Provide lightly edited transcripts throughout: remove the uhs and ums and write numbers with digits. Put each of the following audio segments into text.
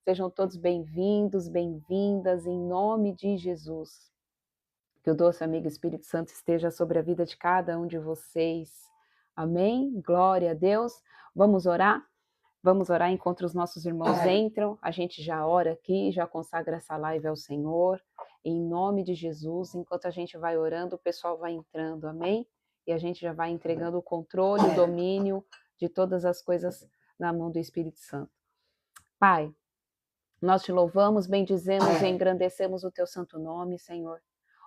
Sejam todos bem-vindos, bem-vindas, em nome de Jesus. Que o doce amigo Espírito Santo esteja sobre a vida de cada um de vocês. Amém? Glória a Deus. Vamos orar? Vamos orar enquanto os nossos irmãos entram. A gente já ora aqui, já consagra essa live ao Senhor. Em nome de Jesus, enquanto a gente vai orando, o pessoal vai entrando, amém? E a gente já vai entregando o controle, o domínio de todas as coisas na mão do Espírito Santo. Pai, nós te louvamos, bendizemos e engrandecemos o teu santo nome, Senhor.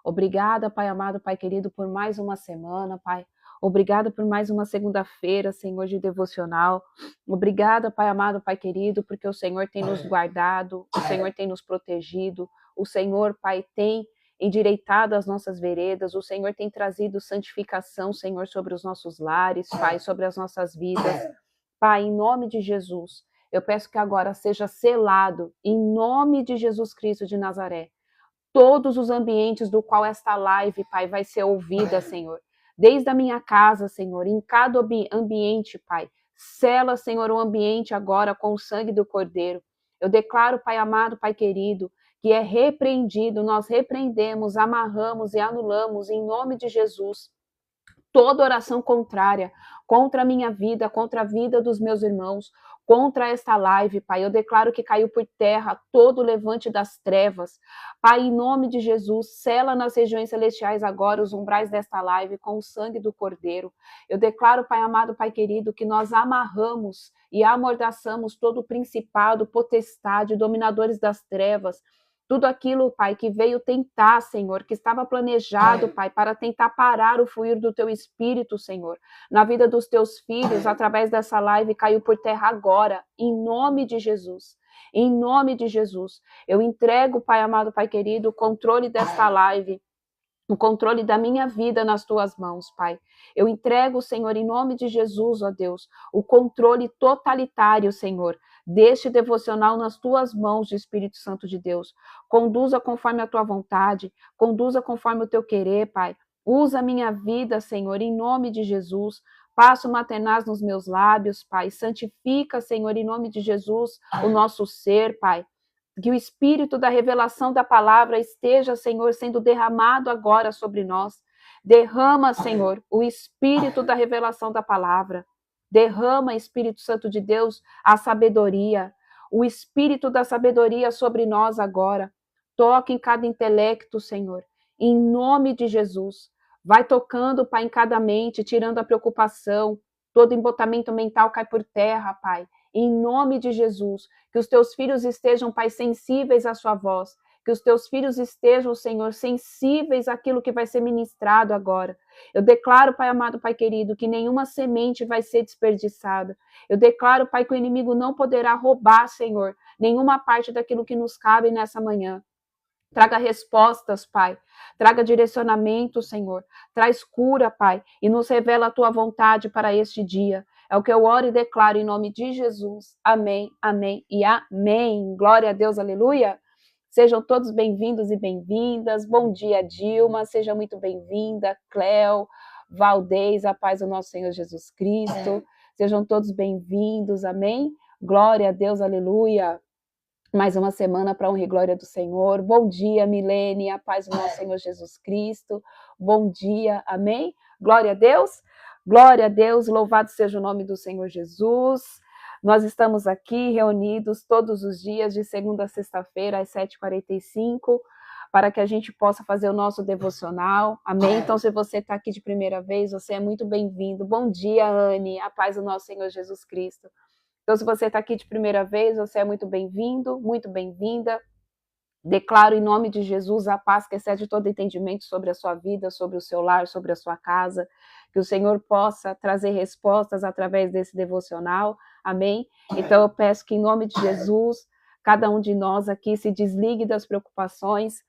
Obrigada, Pai amado, Pai querido, por mais uma semana, Pai. Obrigada por mais uma segunda-feira, Senhor, de devocional. Obrigada, Pai amado, Pai querido, porque o Senhor tem nos guardado, o Senhor tem nos protegido, o Senhor, Pai, tem endireitado as nossas veredas, o Senhor tem trazido santificação, Senhor, sobre os nossos lares, Pai, sobre as nossas vidas. Pai, em nome de Jesus, eu peço que agora seja selado, em nome de Jesus Cristo de Nazaré, todos os ambientes do qual esta live, Pai, vai ser ouvida, Senhor. Desde a minha casa, Senhor, em cada ambiente, Pai. Sela, Senhor, o ambiente agora com o sangue do Cordeiro. Eu declaro, Pai amado, Pai querido, que é repreendido, nós repreendemos, amarramos e anulamos, em nome de Jesus, toda oração contrária contra a minha vida, contra a vida dos meus irmãos, contra esta live, Pai. Eu declaro que caiu por terra todo o levante das trevas. Pai, em nome de Jesus, sela nas regiões celestiais agora os umbrais desta live com o sangue do Cordeiro. Eu declaro, Pai amado, Pai querido, que nós amarramos e amordaçamos todo o principado, potestade, dominadores das trevas, tudo aquilo, Pai, que veio tentar, Senhor, que estava planejado, Pai, para tentar parar o fluir do Teu Espírito, Senhor, na vida dos Teus filhos, através dessa live, caiu por terra agora, em nome de Jesus. Em nome de Jesus. Eu entrego, Pai amado, Pai querido, o controle desta live, o controle da minha vida nas Tuas mãos, Pai. Eu entrego, Senhor, em nome de Jesus, ó Deus, o controle totalitário, Senhor, deste devocional nas Tuas mãos, de Espírito Santo de Deus. Conduza conforme a Tua vontade, conduza conforme o Teu querer, Pai. Usa a minha vida, Senhor, em nome de Jesus. Passa o matenaz nos meus lábios, Pai. Santifica, Senhor, em nome de Jesus, o nosso ser, Pai. Que o Espírito da revelação da palavra esteja, Senhor, sendo derramado agora sobre nós. Derrama, Senhor, o Espírito da revelação da palavra. Derrama, Espírito Santo de Deus, a sabedoria. O Espírito da sabedoria sobre nós agora. Toque em cada intelecto, Senhor. Em nome de Jesus. Vai tocando, Pai, em cada mente, tirando a preocupação. Todo embotamento mental cai por terra, Pai. Em nome de Jesus, que os teus filhos estejam, Pai, sensíveis à sua voz, que os teus filhos estejam, Senhor, sensíveis àquilo que vai ser ministrado agora. Eu declaro, Pai amado, Pai querido, que nenhuma semente vai ser desperdiçada. Eu declaro, Pai, que o inimigo não poderá roubar, Senhor, nenhuma parte daquilo que nos cabe nessa manhã. Traga respostas, Pai. Traga direcionamento, Senhor. Traz cura, Pai, e nos revela a Tua vontade para este dia. É o que eu oro e declaro em nome de Jesus. Amém, amém e amém. Glória a Deus, aleluia. Sejam todos bem-vindos e bem-vindas. Bom dia, Dilma. Seja muito bem-vinda. Cléo, Valdez, a paz do nosso Senhor Jesus Cristo. Sejam todos bem-vindos, amém. Glória a Deus, aleluia. Mais uma semana para a honra e glória do Senhor. Bom dia, Milene, a paz do nosso Senhor Jesus Cristo. Bom dia, amém? Glória a Deus. Glória a Deus, louvado seja o nome do Senhor Jesus. Nós estamos aqui reunidos todos os dias, de segunda a sexta-feira, às 7h45, para que a gente possa fazer o nosso devocional, amém? Então, se você está aqui de primeira vez, você é muito bem-vindo. Bom dia, Anne, a paz do nosso Senhor Jesus Cristo. Então, se você está aqui de primeira vez, você é muito bem-vindo, muito bem-vinda. Declaro em nome de Jesus a paz que excede todo entendimento sobre a sua vida, sobre o seu lar, sobre a sua casa. Que o Senhor possa trazer respostas através desse devocional. Amém? Então, eu peço que em nome de Jesus, cada um de nós aqui se desligue das preocupações.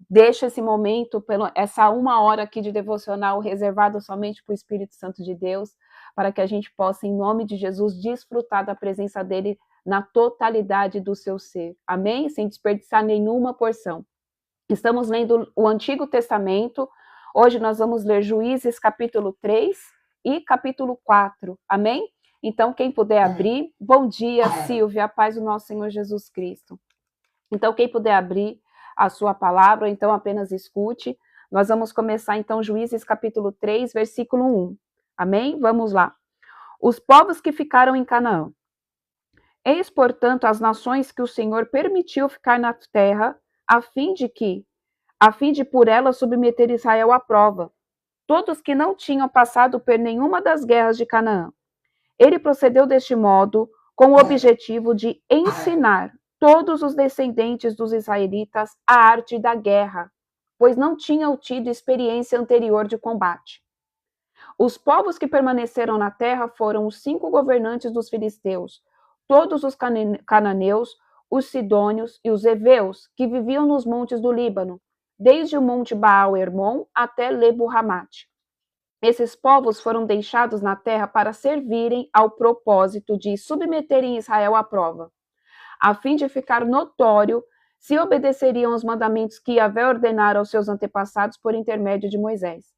Deixa esse momento, essa 1 hora aqui de devocional reservado somente para o Espírito Santo de Deus, para que a gente possa, em nome de Jesus, desfrutar da presença dele na totalidade do seu ser. Amém? Sem desperdiçar nenhuma porção. Estamos lendo o Antigo Testamento. Hoje nós vamos ler Juízes capítulo 3 e capítulo 4. Amém? Então, quem puder abrir, bom dia, Silvia, a paz do nosso Senhor Jesus Cristo. Então, quem puder abrir a sua palavra, então apenas escute. Nós vamos começar, então, Juízes capítulo 3, versículo 1. Amém? Vamos lá. Os povos que ficaram em Canaã. Eis, portanto, as nações que o Senhor permitiu ficar na terra, a fim de por elas submeter Israel à prova, todos que não tinham passado por nenhuma das guerras de Canaã. Ele procedeu deste modo, com o objetivo de ensinar todos os descendentes dos israelitas a arte da guerra, pois não tinham tido experiência anterior de combate. Os povos que permaneceram na terra foram os 5 governantes dos filisteus, todos os cananeus, os sidônios e os heveus, que viviam nos montes do Líbano, desde o monte Baal-Hermon até Lebo-Hamate. Esses povos foram deixados na terra para servirem ao propósito de submeterem Israel à prova, a fim de ficar notório se obedeceriam aos mandamentos que Yahvé ordenara aos seus antepassados por intermédio de Moisés.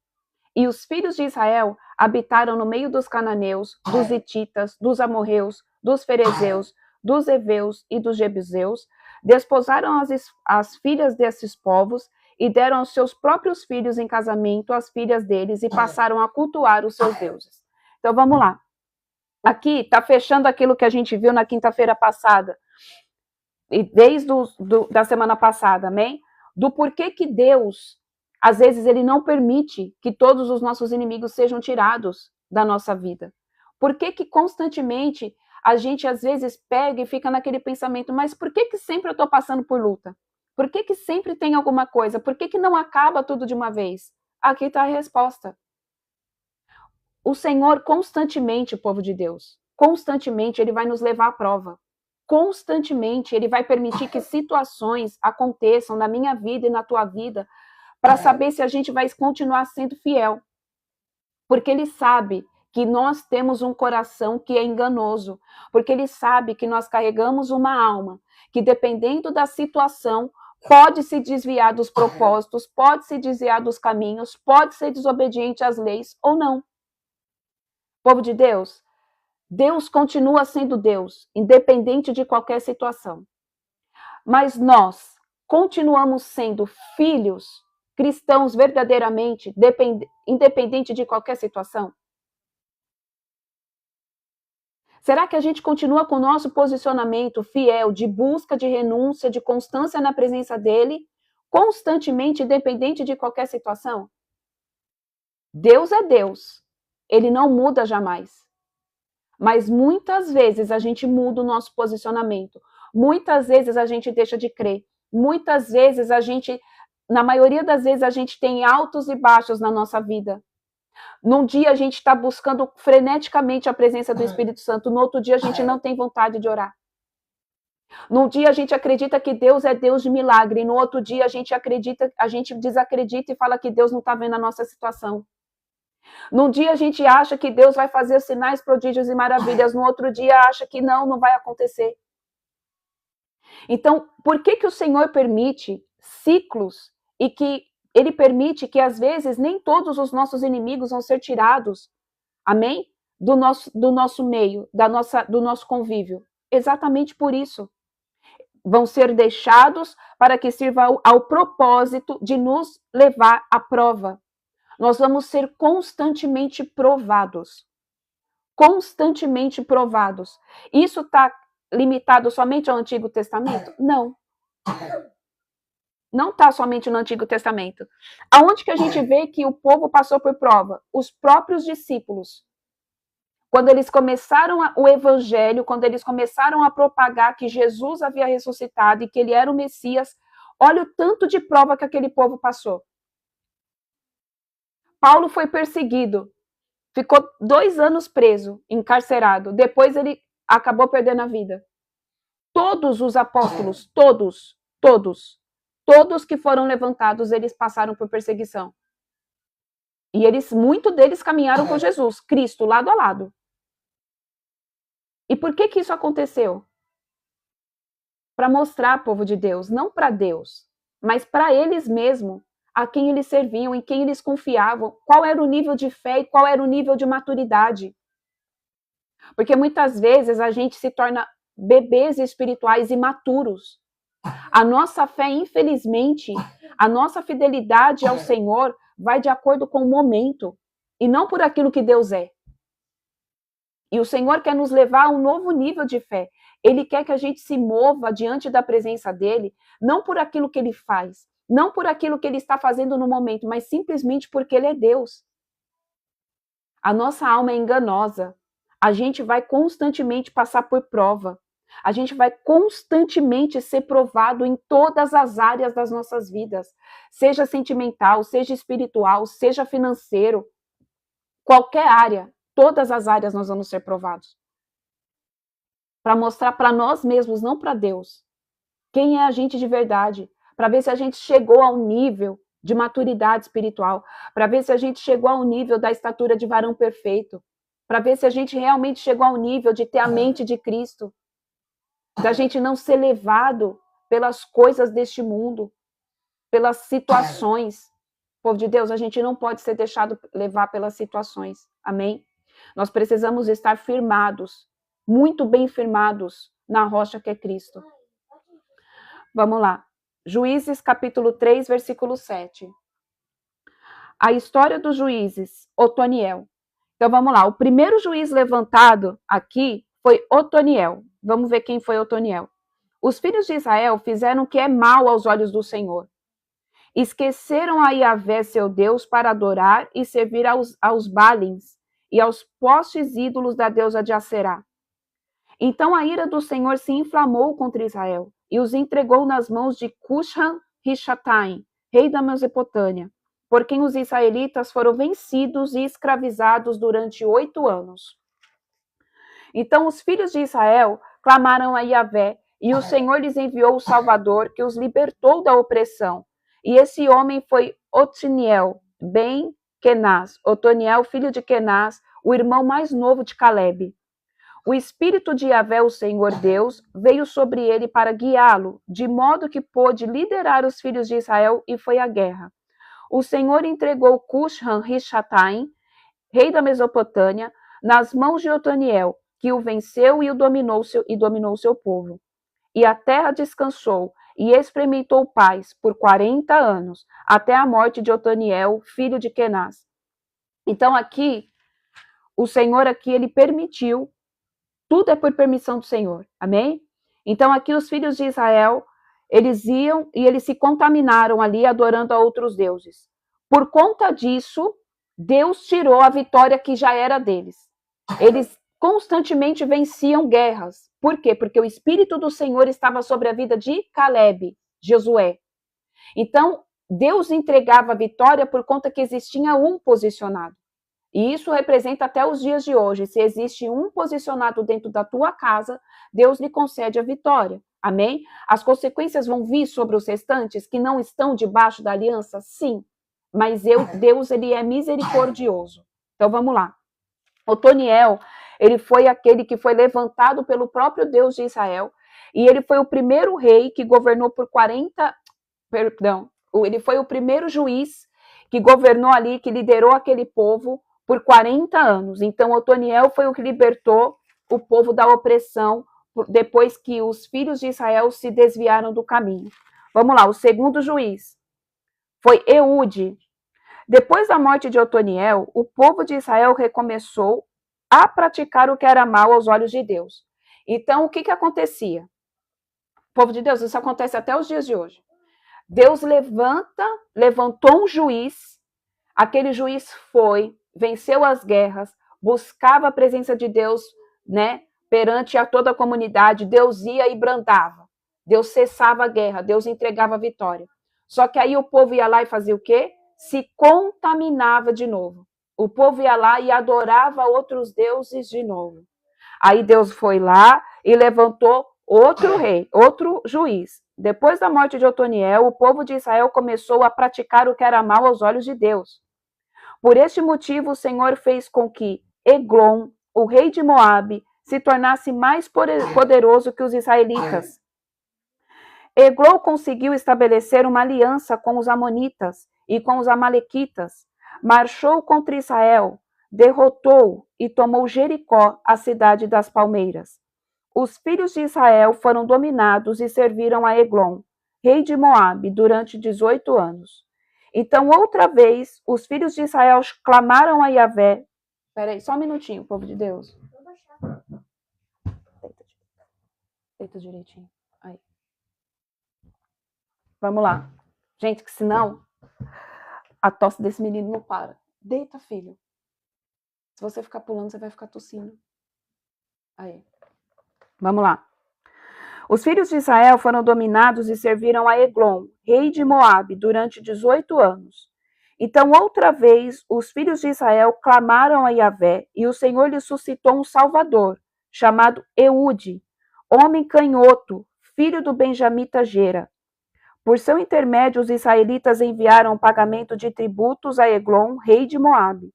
E os filhos de Israel habitaram no meio dos cananeus, dos hititas, dos amorreus, dos ferezeus, dos heveus e dos jebuseus, desposaram as filhas desses povos e deram aos seus próprios filhos em casamento as filhas deles e passaram a cultuar os seus deuses. Então vamos lá. Aqui está fechando aquilo que a gente viu na quinta-feira passada, e desde da semana passada, amém? Do porquê que Deus, às vezes, ele não permite que todos os nossos inimigos sejam tirados da nossa vida. Por que que constantemente a gente, às vezes, pega e fica naquele pensamento, mas por que que sempre eu estou passando por luta? Por que que sempre tem alguma coisa? Por que que não acaba tudo de uma vez? Aqui está a resposta. O Senhor constantemente, povo de Deus, constantemente ele vai nos levar à prova. Constantemente ele vai permitir que situações aconteçam na minha vida e na tua vida para saber se a gente vai continuar sendo fiel. Porque ele sabe que nós temos um coração que é enganoso, porque ele sabe que nós carregamos uma alma que, dependendo da situação, pode se desviar dos propósitos, pode se desviar dos caminhos, pode ser desobediente às leis ou não. Povo de Deus, Deus continua sendo Deus, independente de qualquer situação. Mas nós continuamos sendo filhos cristãos verdadeiramente, independente de qualquer situação? Será que a gente continua com o nosso posicionamento fiel de busca, de renúncia, de constância na presença dele, constantemente, independente de qualquer situação? Deus é Deus. Ele não muda jamais. Mas muitas vezes a gente muda o nosso posicionamento. Muitas vezes a gente deixa de crer. Muitas vezes na maioria das vezes a gente tem altos e baixos na nossa vida. Num dia a gente está buscando freneticamente a presença do Espírito Santo, no outro dia a gente não tem vontade de orar. Num dia a gente acredita que Deus é Deus de milagre, no outro dia a gente desacredita e fala que Deus não está vendo a nossa situação. Num dia a gente acha que Deus vai fazer sinais, prodígios e maravilhas, no outro dia acha que não vai acontecer. Então, por que o Senhor permite ciclos e que ele permite que, às vezes, nem todos os nossos inimigos vão ser tirados, amém? Do nosso meio, do nosso convívio. Exatamente por isso. Vão ser deixados para que sirva ao propósito de nos levar à prova. Nós vamos ser constantemente provados. Constantemente provados. Isso está limitado somente ao Antigo Testamento? Não. Não está somente no Antigo Testamento. Aonde que a gente vê que o povo passou por prova? Os próprios discípulos. Quando eles começaram o evangelho, quando eles começaram a propagar que Jesus havia ressuscitado e que ele era o Messias, olha o tanto de prova que aquele povo passou. Paulo foi perseguido, ficou 2 anos preso, encarcerado. Depois ele acabou perdendo a vida. Todos os apóstolos, todos que foram levantados, eles passaram por perseguição. E muitos deles caminharam com Jesus, Cristo, lado a lado. E por que isso aconteceu? Para mostrar, povo de Deus, não para Deus, mas para eles mesmos, a quem eles serviam, em quem eles confiavam, qual era o nível de fé e qual era o nível de maturidade. Porque muitas vezes a gente se torna bebês espirituais imaturos. A nossa fé, infelizmente, a nossa fidelidade ao Senhor vai de acordo com o momento e não por aquilo que Deus é. E o Senhor quer nos levar a um novo nível de fé. Ele quer que a gente se mova diante da presença dele, não por aquilo que ele faz, não por aquilo que ele está fazendo no momento, mas simplesmente porque ele é Deus. A nossa alma é enganosa. A gente vai constantemente passar por prova. A gente vai constantemente ser provado em todas as áreas das nossas vidas, seja sentimental, seja espiritual, seja financeiro, qualquer área, todas as áreas nós vamos ser provados. Para mostrar para nós mesmos, não para Deus, quem é a gente de verdade, para ver se a gente chegou ao nível de maturidade espiritual, para ver se a gente chegou ao nível da estatura de varão perfeito, para ver se a gente realmente chegou ao nível de ter a mente de Cristo, da gente não ser levado pelas coisas deste mundo, pelas situações. Povo de Deus, a gente não pode ser deixado levar pelas situações. Amém? Nós precisamos estar firmados, muito bem firmados na rocha que é Cristo. Vamos lá. Juízes capítulo 3, versículo 7. A história dos juízes, Otoniel. Então vamos lá. O primeiro juiz levantado aqui foi Otoniel. Vamos ver quem foi Otoniel. Os filhos de Israel fizeram o que é mal aos olhos do Senhor. Esqueceram a Yahvé, seu Deus, para adorar e servir aos Baalins e aos postes ídolos da deusa de Aserá. Então a ira do Senhor se inflamou contra Israel e os entregou nas mãos de Cushhan-Rishathaim, rei da Mesopotâmia, por quem os israelitas foram vencidos e escravizados durante 8 anos. Então os filhos de Israel clamaram a Yahvé, e o Senhor lhes enviou o Salvador, que os libertou da opressão. E esse homem foi Otoniel, ben Kenaz, Otoniel, filho de Kenaz, o irmão mais novo de Caleb. O espírito de Yahvé, o Senhor Deus, veio sobre ele para guiá-lo, de modo que pôde liderar os filhos de Israel e foi à guerra. O Senhor entregou Cushhan-Rishathaim, rei da Mesopotâmia, nas mãos de Otoniel, que o venceu e dominou seu povo. E a terra descansou e experimentou paz por 40 anos, até a morte de Otoniel, filho de Kenaz. Então aqui, o Senhor aqui, ele permitiu, tudo é por permissão do Senhor, amém? Então aqui os filhos de Israel, eles iam e eles se contaminaram ali adorando a outros deuses. Por conta disso, Deus tirou a vitória que já era deles. Eles constantemente venciam guerras. Por quê? Porque o Espírito do Senhor estava sobre a vida de Caleb, Josué. Então, Deus entregava a vitória por conta que existia um posicionado. E isso representa até os dias de hoje. Se existe um posicionado dentro da tua casa, Deus lhe concede a vitória. Amém? As consequências vão vir sobre os restantes que não estão debaixo da aliança? Sim. Mas Deus, ele é misericordioso. Então, vamos lá. Otoniel, ele foi aquele que foi levantado pelo próprio Deus de Israel, e ele foi o primeiro rei que governou por 40, ele foi o primeiro juiz que governou ali, que liderou aquele povo por 40 anos. Então, Otoniel foi o que libertou o povo da opressão, depois que os filhos de Israel se desviaram do caminho. Vamos lá, o segundo juiz foi Eude. Depois da morte de Otoniel, o povo de Israel recomeçou a praticar o que era mal aos olhos de Deus. Então, o que acontecia? Povo de Deus, isso acontece até os dias de hoje. Deus levantou um juiz, aquele juiz venceu as guerras, buscava a presença de Deus, né, perante a toda a comunidade. Deus ia e brandava, Deus cessava a guerra, Deus entregava a vitória. Só que aí o povo ia lá e fazia o quê? Se contaminava de novo. O povo ia lá e adorava outros deuses de novo. Aí Deus foi lá e levantou outro rei, outro juiz. Depois da morte de Otoniel, o povo de Israel começou a praticar o que era mal aos olhos de Deus. Por este motivo, o Senhor fez com que Eglon, o rei de Moabe, se tornasse mais poderoso que os israelitas. Eglon conseguiu estabelecer uma aliança com os amonitas e com os amalequitas. Marchou contra Israel, derrotou e tomou Jericó, a cidade das palmeiras. Os filhos de Israel foram dominados e serviram a Eglon, rei de Moabe, durante 18 anos. Então, outra vez, os filhos de Israel clamaram a Yahvé. Peraí, só um minutinho, povo de Deus. Deita direitinho. Aí. Vamos lá. Gente, que senão a tosse desse menino não para. Deita, filho. Se você ficar pulando, você vai ficar tossindo. Aí. Vamos lá. Os filhos de Israel foram dominados e serviram a Eglon, rei de Moabe, durante 18 anos. Então, outra vez, os filhos de Israel clamaram a Yahvé, e o Senhor lhes suscitou um salvador, chamado Eude, homem canhoto, filho do benjamita Gera. Por seu intermédio, os israelitas enviaram o pagamento de tributos a Eglon, rei de Moabe.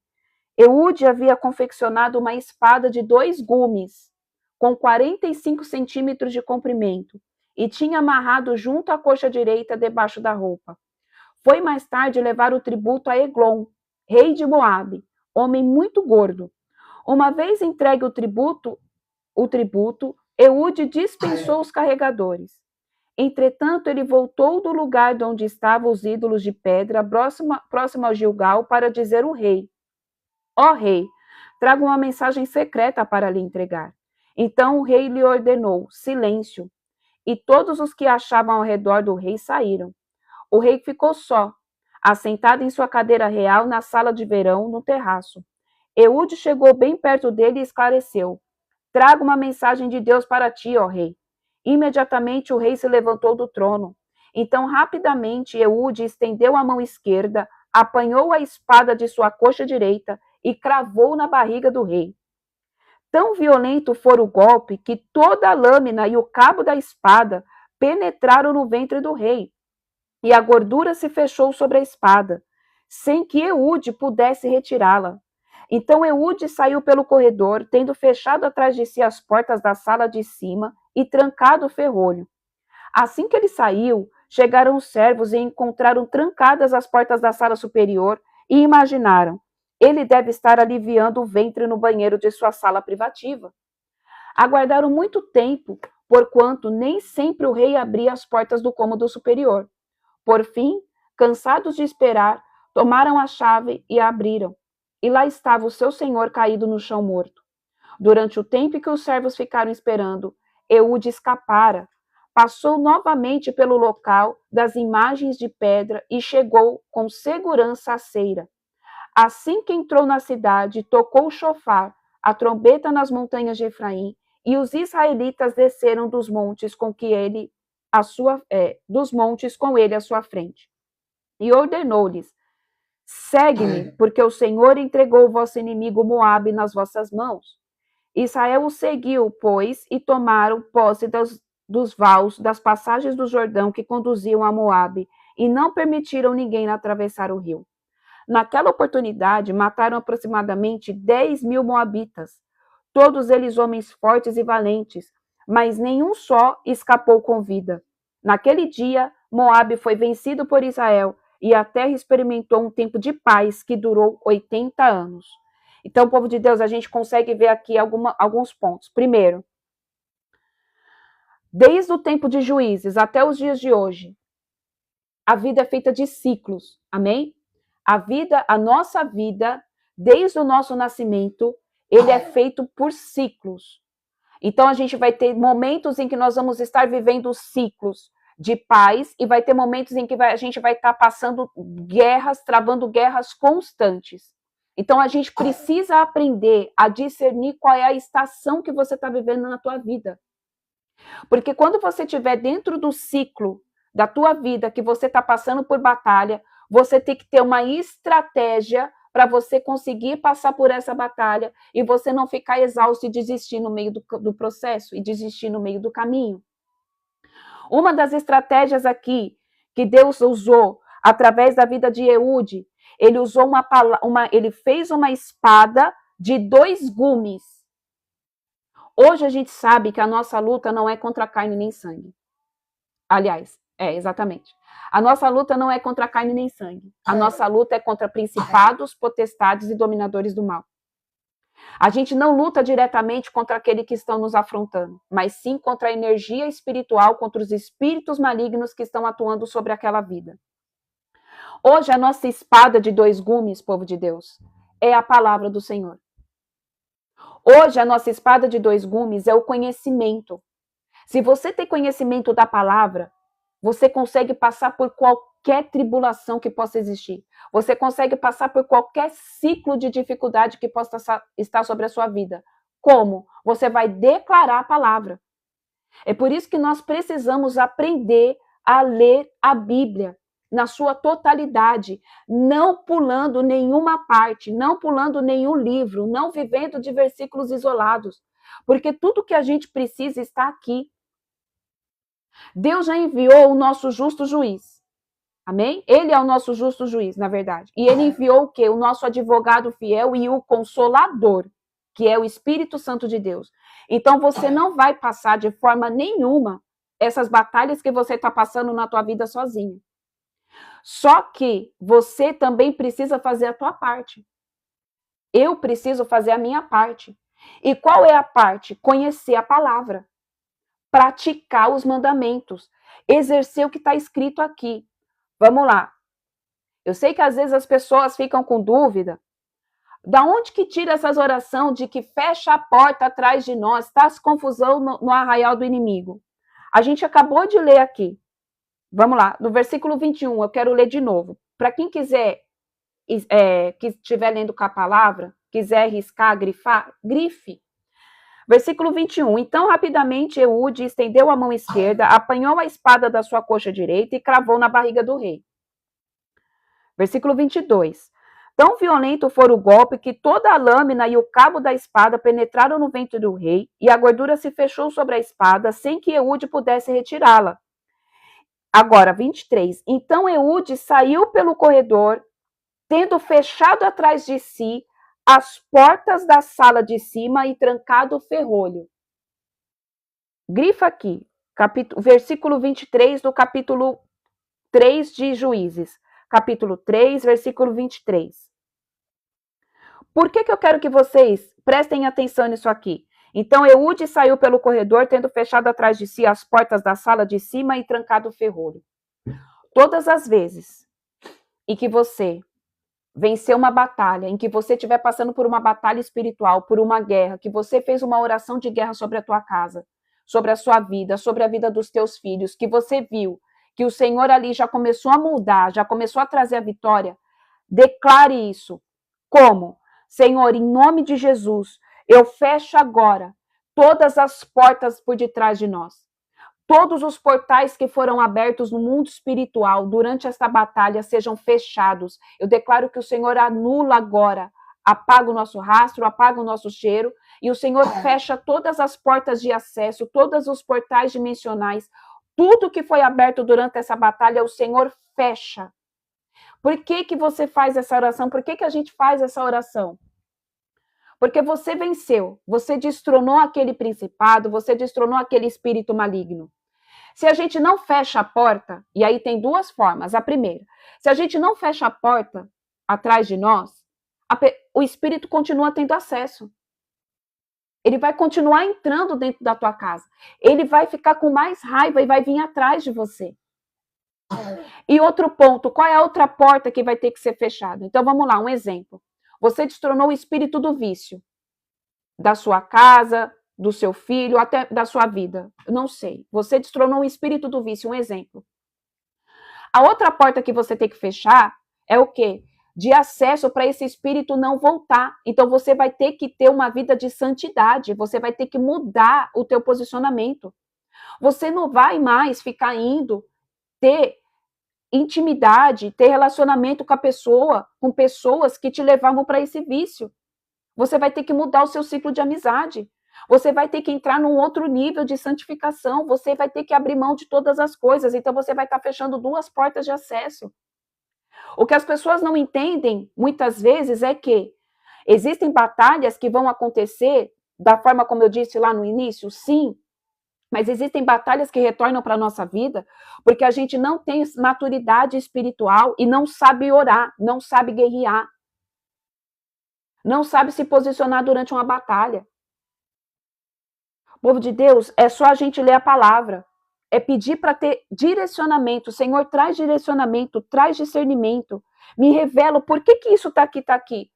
Eude havia confeccionado uma espada de 2 gumes, com 45 centímetros de comprimento, e tinha amarrado junto à coxa direita debaixo da roupa. Foi mais tarde levar o tributo a Eglon, rei de Moabe, homem muito gordo. Uma vez entregue o tributo, Eude dispensou os carregadores. Entretanto, ele voltou do lugar de onde estavam os ídolos de pedra, próximo ao Gilgal, para dizer ao rei: ó rei, trago uma mensagem secreta para lhe entregar. Então o rei lhe ordenou: silêncio. E todos os que achavam ao redor do rei saíram. O rei ficou só, assentado em sua cadeira real na sala de verão, no terraço. Eude chegou bem perto dele e esclareceu: trago uma mensagem de Deus para ti, ó rei. Imediatamente o rei se levantou do trono. Então, rapidamente, Eude estendeu a mão esquerda, apanhou a espada de sua coxa direita e cravou na barriga do rei. Tão violento fora o golpe que toda a lâmina e o cabo da espada penetraram no ventre do rei, e a gordura se fechou sobre a espada, sem que Eude pudesse retirá-la. Então Eude saiu pelo corredor, tendo fechado atrás de si as portas da sala de cima e trancado o ferrolho. Assim que ele saiu, chegaram os servos e encontraram trancadas as portas da sala superior e imaginaram: ele deve estar aliviando o ventre no banheiro de sua sala privativa. Aguardaram muito tempo, porquanto nem sempre o rei abria as portas do cômodo superior. Por fim, cansados de esperar, tomaram a chave e a abriram. E lá estava o seu senhor caído no chão morto. Durante o tempo que os servos ficaram esperando, Eude escapara, passou novamente pelo local das imagens de pedra e chegou com segurança à ceira. Assim que entrou na cidade, tocou o chofar, a trombeta nas montanhas de Efraim, e os israelitas desceram dos montes com ele à sua frente. E ordenou-lhes: segue-me, porque o Senhor entregou o vosso inimigo Moabe nas vossas mãos. Israel o seguiu, pois, e tomaram posse dos vales, das passagens do Jordão que conduziam a Moabe, e não permitiram ninguém atravessar o rio. Naquela oportunidade, mataram aproximadamente 10.000 moabitas, todos eles homens fortes e valentes, mas nenhum só escapou com vida. Naquele dia, Moabe foi vencido por Israel, e a terra experimentou um tempo de paz que durou 80 anos. Então, povo de Deus, a gente consegue ver aqui alguns pontos. Primeiro, desde o tempo de Juízes até os dias de hoje, a vida é feita de ciclos, amém? A nossa vida, desde o nosso nascimento, ele é feito por ciclos. Então, a gente vai ter momentos em que nós vamos estar vivendo ciclos de paz, e vai ter momentos em que a gente vai estar passando guerras, travando guerras constantes. Então, a gente precisa aprender a discernir qual é a estação que você está vivendo na tua vida. Porque quando você estiver dentro do ciclo da tua vida, que você está passando por batalha, você tem que ter uma estratégia para você conseguir passar por essa batalha e você não ficar exausto e desistir no meio do processo e desistir no meio do caminho. Uma das estratégias aqui que Deus usou através da vida de Eude, ele usou ele fez uma espada de 2 gumes. Hoje a gente sabe que a nossa luta não é contra carne nem sangue. Aliás, exatamente. A nossa luta não é contra carne nem sangue. A nossa luta é contra principados, potestades e dominadores do mal. A gente não luta diretamente contra aqueles que estão nos afrontando, mas sim contra a energia espiritual, contra os espíritos malignos que estão atuando sobre aquela vida. Hoje, a nossa espada de 2 gumes, povo de Deus, é a palavra do Senhor. Hoje, a nossa espada de 2 gumes é o conhecimento. Se você tem conhecimento da palavra, você consegue passar por qualquer tribulação que possa existir. Você consegue passar por qualquer ciclo de dificuldade que possa estar sobre a sua vida. Como? Você vai declarar a palavra. É por isso que nós precisamos aprender a ler a Bíblia na sua totalidade, não pulando nenhuma parte, não pulando nenhum livro, não vivendo de versículos isolados, porque tudo que a gente precisa está aqui. Deus já enviou o nosso justo juiz. Amém? Ele é o nosso justo juiz, na verdade. E ele enviou o quê? O nosso advogado fiel e o consolador, que é o Espírito Santo de Deus. Então, você não vai passar de forma nenhuma essas batalhas que você está passando na tua vida sozinho. Só que você também precisa fazer a tua parte. Eu preciso fazer a minha parte. E qual é a parte? Conhecer a palavra. Praticar os mandamentos. Exercer o que está escrito aqui. Vamos lá. Eu sei que às vezes as pessoas ficam com dúvida. Da onde que tira essas orações de que fecha a porta atrás de nós, está-se confusão no arraial do inimigo? A gente acabou de ler aqui. Vamos lá, no versículo 21, eu quero ler de novo. Para quem quiser, que estiver lendo com a palavra, quiser riscar, grifar, grife. Versículo 21. Então, rapidamente, Eude estendeu a mão esquerda, apanhou a espada da sua coxa direita e cravou na barriga do rei. Versículo 22. Tão violento foi o golpe que toda a lâmina e o cabo da espada penetraram no ventre do rei, e a gordura se fechou sobre a espada, sem que Eude pudesse retirá-la. Agora, 23. Então Eude saiu pelo corredor, tendo fechado atrás de si as portas da sala de cima e trancado o ferrolho. Grifa aqui, versículo 23 do capítulo 3 de Juízes. Capítulo 3, versículo 23. Por que eu quero que vocês prestem atenção nisso aqui? Então Eude saiu pelo corredor, tendo fechado atrás de si as portas da sala de cima e trancado o ferrolho. Todas as vezes em que você vencer uma batalha, em que você estiver passando por uma batalha espiritual, por uma guerra, que você fez uma oração de guerra sobre a tua casa, sobre a sua vida, sobre a vida dos teus filhos, que você viu que o Senhor ali já começou a mudar, já começou a trazer a vitória, declare isso. Como? Senhor, em nome de Jesus, eu fecho agora todas as portas por detrás de nós. Todos os portais que foram abertos no mundo espiritual durante esta batalha sejam fechados. Eu declaro que o Senhor anula agora, apaga o nosso rastro, apaga o nosso cheiro, e o Senhor fecha todas as portas de acesso, todos os portais dimensionais, tudo que foi aberto durante essa batalha, o Senhor fecha. Por que você faz essa oração? Por que a gente faz essa oração? Porque você venceu, você destronou aquele principado, você destronou aquele espírito maligno. Se a gente não fecha a porta, e aí tem duas formas. A primeira, se a gente não fecha a porta atrás de nós, o espírito continua tendo acesso. Ele vai continuar entrando dentro da tua casa. Ele vai ficar com mais raiva e vai vir atrás de você. E outro ponto, qual é a outra porta que vai ter que ser fechada? Então vamos lá, um exemplo. Você destronou o espírito do vício da sua casa, do seu filho, até da sua vida. Eu não sei. Você destronou o espírito do vício, um exemplo. A outra porta que você tem que fechar é o quê? De acesso para esse espírito não voltar. Então você vai ter que ter uma vida de santidade, você vai ter que mudar o teu posicionamento. Você não vai mais ficar indo ter intimidade, ter relacionamento com a pessoa, com pessoas que te levavam para esse vício. Você vai ter que mudar o seu ciclo de amizade. Você vai ter que entrar num outro nível de santificação. Você vai ter que abrir mão de todas as coisas. Então você vai estar fechando duas portas de acesso. O que as pessoas não entendem, muitas vezes, é que existem batalhas que vão acontecer da forma como eu disse lá no início, sim, mas existem batalhas que retornam para a nossa vida porque a gente não tem maturidade espiritual e não sabe orar, não sabe guerrear. não sabe se posicionar durante uma batalha. Povo de Deus, é só a gente ler a palavra. É pedir para ter direcionamento. Senhor, traz direcionamento, traz discernimento. Me revela por que isso está aqui, está aqui.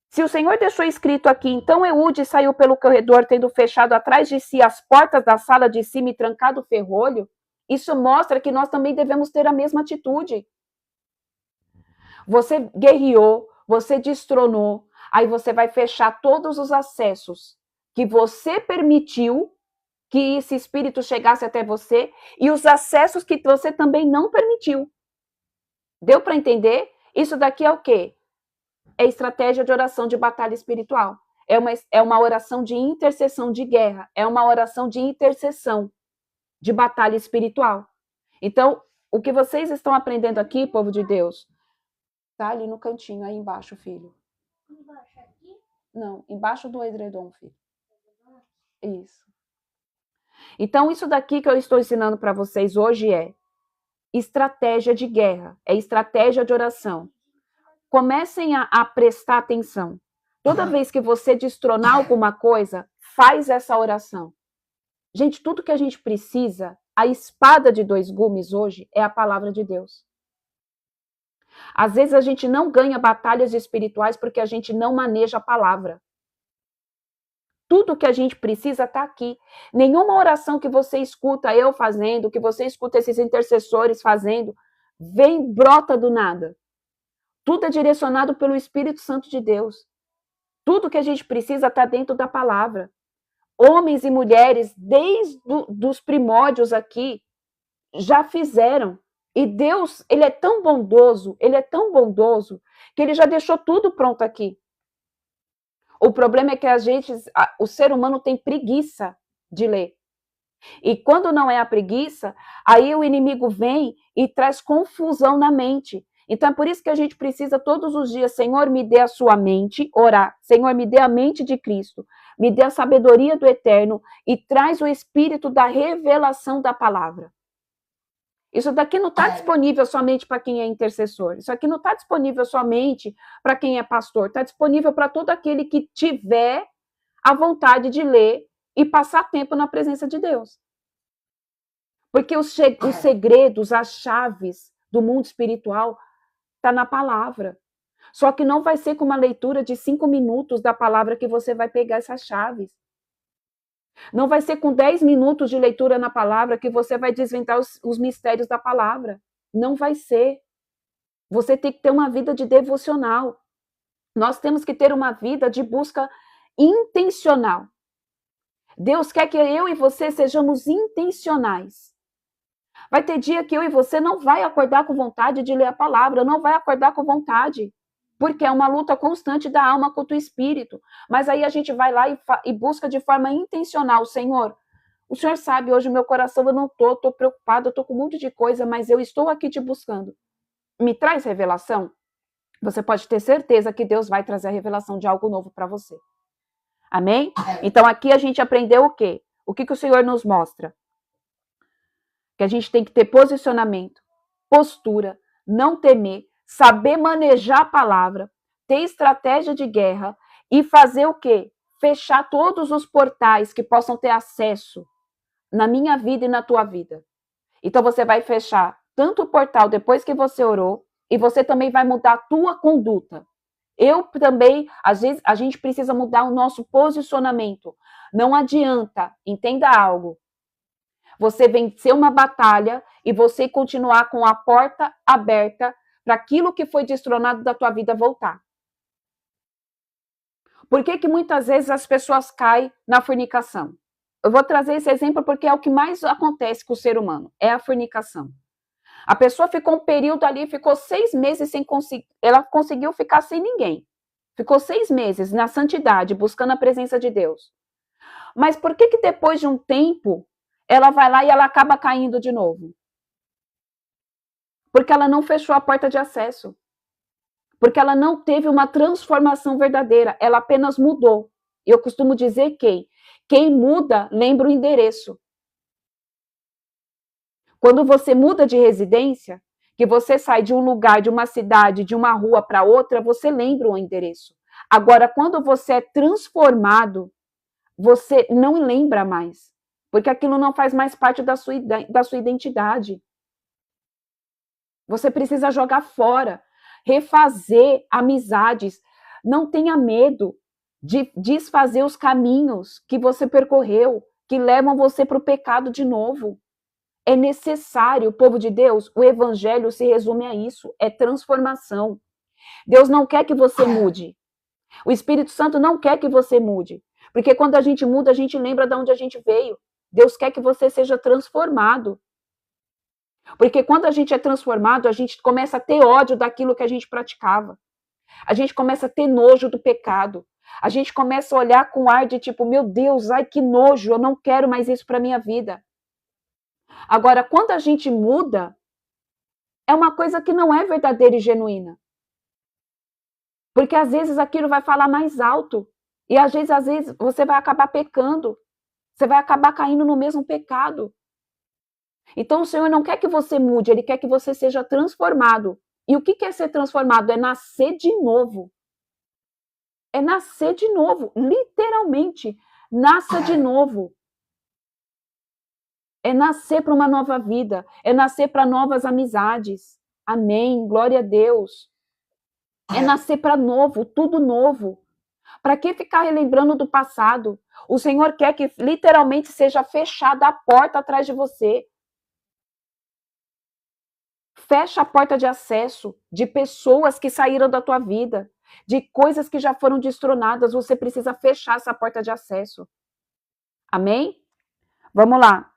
Se o Senhor deixou escrito aqui, então Eude saiu pelo corredor, tendo fechado atrás de si as portas da sala de cima e trancado o ferrolho, isso mostra que nós também devemos ter a mesma atitude. Você guerreou, você destronou, aí você vai fechar todos os acessos que você permitiu que esse espírito chegasse até você e os acessos que você também não permitiu. Deu para entender? Isso daqui é o quê? É estratégia de oração de batalha espiritual. É uma oração de intercessão de guerra. É uma oração de intercessão de batalha espiritual. Então, o que vocês estão aprendendo aqui, povo de Deus, tá ali no cantinho, aí embaixo, filho. Embaixo aqui? Não, embaixo do edredom, filho. Isso. Então, isso daqui que eu estou ensinando para vocês hoje é estratégia de guerra, é estratégia de oração. Comecem a prestar atenção. Toda vez que você destronar alguma coisa, faz essa oração. Gente, tudo que a gente precisa, a espada de dois gumes hoje é a palavra de Deus. Às vezes a gente não ganha batalhas espirituais porque a gente não maneja a palavra. Tudo que a gente precisa está aqui. Nenhuma oração que você escuta eu fazendo, que você escuta esses intercessores fazendo, brota do nada. Tudo é direcionado pelo Espírito Santo de Deus. Tudo que a gente precisa está dentro da palavra. Homens e mulheres, desde os primórdios aqui, já fizeram. E Deus, ele é tão bondoso, que ele já deixou tudo pronto aqui. O problema é que o ser humano tem preguiça de ler. E quando não é a preguiça, aí o inimigo vem e traz confusão na mente. Então é por isso que a gente precisa todos os dias, Senhor, me dê a sua mente, orar. Senhor, me dê a mente de Cristo, me dê a sabedoria do Eterno e traz o espírito da revelação da palavra. Isso daqui não está disponível somente para quem é intercessor. Isso aqui não está disponível somente para quem é pastor. Está disponível para todo aquele que tiver a vontade de ler e passar tempo na presença de Deus. Porque os segredos, as chaves do mundo espiritual está na palavra. Só que não vai ser com uma leitura de 5 minutos da palavra que você vai pegar essas chaves. Não vai ser com 10 minutos de leitura na palavra que você vai desvendar os mistérios da palavra. Não vai ser. Você tem que ter uma vida de devocional. Nós temos que ter uma vida de busca intencional. Deus quer que eu e você sejamos intencionais. Vai ter dia que eu e você não vai acordar com vontade de ler a palavra, não vai acordar com vontade. Porque é uma luta constante da alma contra o espírito. Mas aí a gente vai lá e busca de forma intencional. Senhor, o Senhor sabe, hoje o meu coração eu não estou preocupado, eu estou com um monte de coisa, mas eu estou aqui te buscando. Me traz revelação? Você pode ter certeza que Deus vai trazer a revelação de algo novo para você. Amém? Então aqui a gente aprendeu o quê? O que o Senhor nos mostra? Que a gente tem que ter posicionamento, postura, não temer, saber manejar a palavra, ter estratégia de guerra e fazer o quê? Fechar todos os portais que possam ter acesso na minha vida e na tua vida. Então você vai fechar tanto o portal depois que você orou e você também vai mudar a tua conduta. Eu também, às vezes, a gente precisa mudar o nosso posicionamento. Não adianta, entenda algo. Você vencer uma batalha e você continuar com a porta aberta para aquilo que foi destronado da tua vida voltar. Por que muitas vezes as pessoas caem na fornicação? Eu vou trazer esse exemplo porque é o que mais acontece com o ser humano, é a fornicação. A pessoa ficou um período ali, ficou 6 meses sem conseguir, ela conseguiu ficar sem ninguém. Ficou 6 meses na santidade, buscando a presença de Deus. Mas por que depois de um tempo, ela vai lá e ela acaba caindo de novo? Porque ela não fechou a porta de acesso. Porque ela não teve uma transformação verdadeira, ela apenas mudou. Eu costumo dizer que quem muda lembra o endereço. Quando você muda de residência, que você sai de um lugar, de uma cidade, de uma rua para outra, você lembra o endereço. Agora, quando você é transformado, você não lembra mais, porque aquilo não faz mais parte da sua identidade. Você precisa jogar fora, refazer amizades. Não tenha medo de desfazer os caminhos que você percorreu, que levam você para o pecado de novo. É necessário, povo de Deus, o evangelho se resume a isso, é transformação. Deus não quer que você mude. O Espírito Santo não quer que você mude. Porque quando a gente muda, a gente lembra de onde a gente veio. Deus quer que você seja transformado. Porque quando a gente é transformado, a gente começa a ter ódio daquilo que a gente praticava. A gente começa a ter nojo do pecado. A gente começa a olhar com ar de tipo, meu Deus, ai que nojo, eu não quero mais isso para minha vida. Agora, quando a gente muda, é uma coisa que não é verdadeira e genuína. Porque às vezes aquilo vai falar mais alto. E às vezes você vai acabar pecando. Você vai acabar caindo no mesmo pecado. Então o Senhor não quer que você mude, Ele quer que você seja transformado. E o que é ser transformado? É nascer de novo. É nascer de novo, literalmente. Nasça de novo. É nascer para uma nova vida. É nascer para novas amizades. Amém. Glória a Deus. É nascer para novo, tudo novo. Para que ficar relembrando do passado? O Senhor quer que literalmente seja fechada a porta atrás de você. Fecha a porta de acesso de pessoas que saíram da tua vida, de coisas que já foram destronadas. Você precisa fechar essa porta de acesso. Amém? Vamos lá.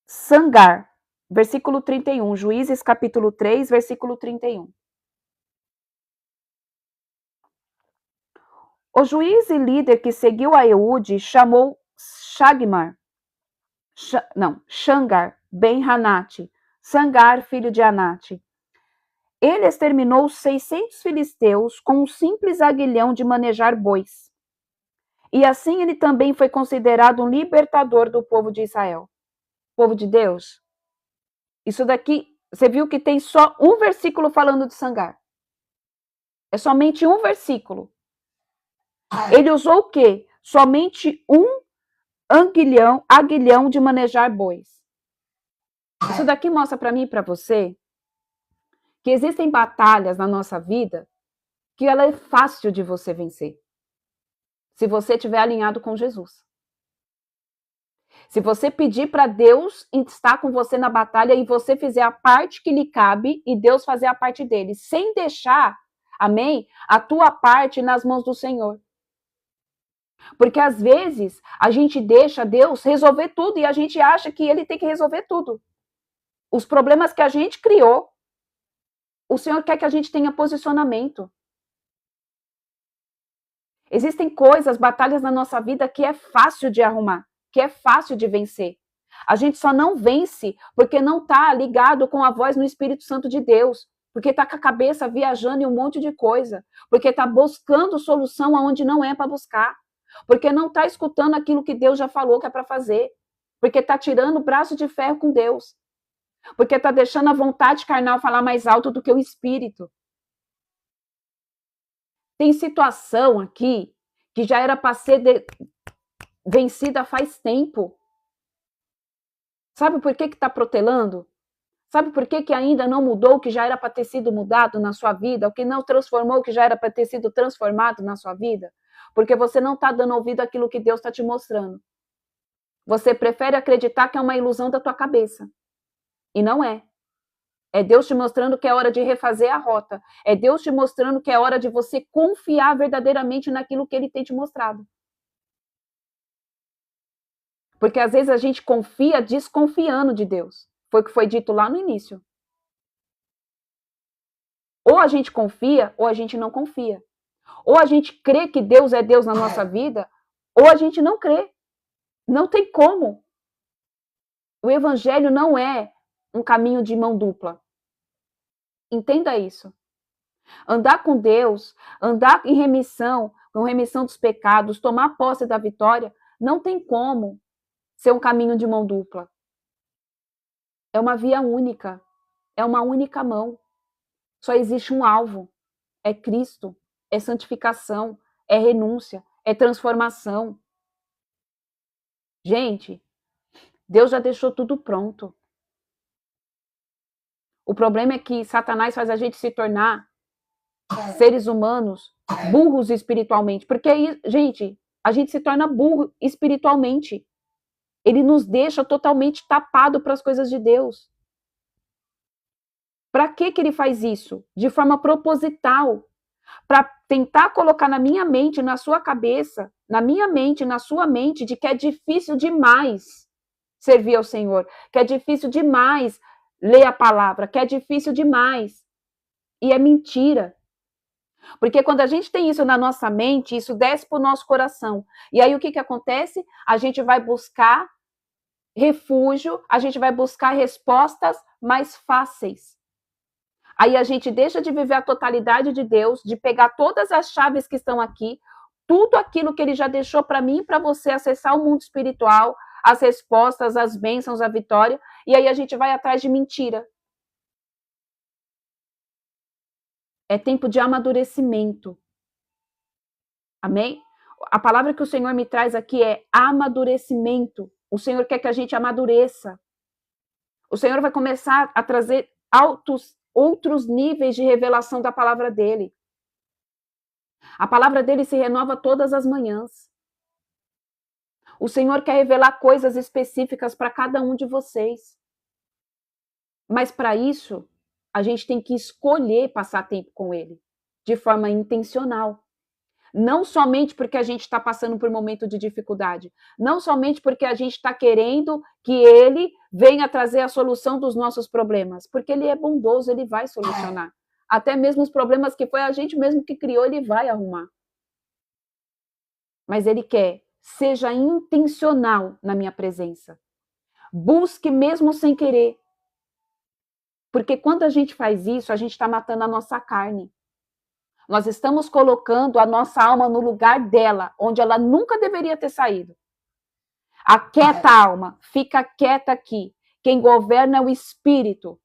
Sangar, versículo 31. Juízes, capítulo 3, versículo 31. O juiz e líder que seguiu a Eude chamou Shangar, Ben-Hanate, Sangar, filho de Anate. Ele exterminou 600 filisteus com um simples aguilhão de manejar bois. E assim ele também foi considerado um libertador do povo de Israel. Povo de Deus, isso daqui, você viu que tem só um versículo falando de Sangar. É somente um versículo. Ele usou o quê? Somente um aguilhão de manejar bois. Isso daqui mostra para mim e para você que existem batalhas na nossa vida que ela é fácil de você vencer. Se você estiver alinhado com Jesus. Se você pedir para Deus estar com você na batalha e você fizer a parte que lhe cabe e Deus fazer a parte dele, sem deixar, amém, a tua parte nas mãos do Senhor. Porque às vezes a gente deixa Deus resolver tudo e a gente acha que ele tem que resolver tudo. Os problemas que a gente criou, o Senhor quer que a gente tenha posicionamento. Existem coisas, batalhas na nossa vida que é fácil de arrumar, que é fácil de vencer. A gente só não vence porque não está ligado com a voz no Espírito Santo de Deus, porque está com a cabeça viajando em um monte de coisa, porque está buscando solução aonde não é para buscar, porque não está escutando aquilo que Deus já falou que é para fazer, porque está tirando o braço de ferro com Deus, porque está deixando a vontade carnal falar mais alto do que o Espírito. Tem situação aqui que já era para ser vencida faz tempo. Sabe por que está protelando? Sabe por que ainda não mudou o que já era para ter sido mudado na sua vida? O que não transformou o que já era para ter sido transformado na sua vida? Porque você não está dando ouvido àquilo que Deus está te mostrando. Você prefere acreditar que é uma ilusão da tua cabeça. E não é. É Deus te mostrando que é hora de refazer a rota. É Deus te mostrando que é hora de você confiar verdadeiramente naquilo que Ele tem te mostrado. Porque às vezes a gente confia desconfiando de Deus. Foi o que foi dito lá no início. Ou a gente confia, ou a gente não confia. Ou a gente crê que Deus é Deus na nossa vida, ou a gente não crê. Não tem como. O evangelho não é um caminho de mão dupla. Entenda isso. Andar com Deus, andar em remissão, com remissão dos pecados, tomar posse da vitória, não tem como ser um caminho de mão dupla. É uma via única. É uma única mão. Só existe um alvo. É Cristo. é santificação, é renúncia, é transformação. Gente, Deus já deixou tudo pronto. O problema é que Satanás faz a gente se tornar seres humanos burros espiritualmente. Porque aí, gente, a gente se torna burro espiritualmente. Ele nos deixa totalmente tapado para as coisas de Deus. Para que ele faz isso? De forma proposital. Para tentar colocar na minha mente, na sua cabeça, na minha mente, na sua mente, de que é difícil demais servir ao Senhor, que é difícil demais ler a palavra, que é difícil demais. E é mentira. Porque quando a gente tem isso na nossa mente, isso desce para o nosso coração. E aí o que acontece? A gente vai buscar refúgio, a gente vai buscar respostas mais fáceis. Aí a gente deixa de viver a totalidade de Deus, de pegar todas as chaves que estão aqui, tudo aquilo que ele já deixou para mim e para você acessar o mundo espiritual, as respostas, as bênçãos, a vitória, e aí a gente vai atrás de mentira. É tempo de amadurecimento. Amém? A palavra que o Senhor me traz aqui é amadurecimento. O Senhor quer que a gente amadureça. O Senhor vai começar a trazer outros níveis de revelação da palavra dele. A palavra dele se renova todas as manhãs. O Senhor quer revelar coisas específicas para cada um de vocês. Mas para isso, a gente tem que escolher passar tempo com ele, de forma intencional. Não somente porque a gente está passando por um momento de dificuldade, não somente porque a gente está querendo que ele venha trazer a solução dos nossos problemas, porque ele é bondoso, ele vai solucionar. Até mesmo os problemas que foi a gente mesmo que criou, ele vai arrumar. Mas ele quer, seja intencional na minha presença. Busque mesmo sem querer. Porque quando a gente faz isso, a gente está matando a nossa carne. Nós estamos colocando a nossa alma no lugar dela, onde ela nunca deveria ter saído. Aquieta a alma, fica quieta aqui. Quem governa é o espírito.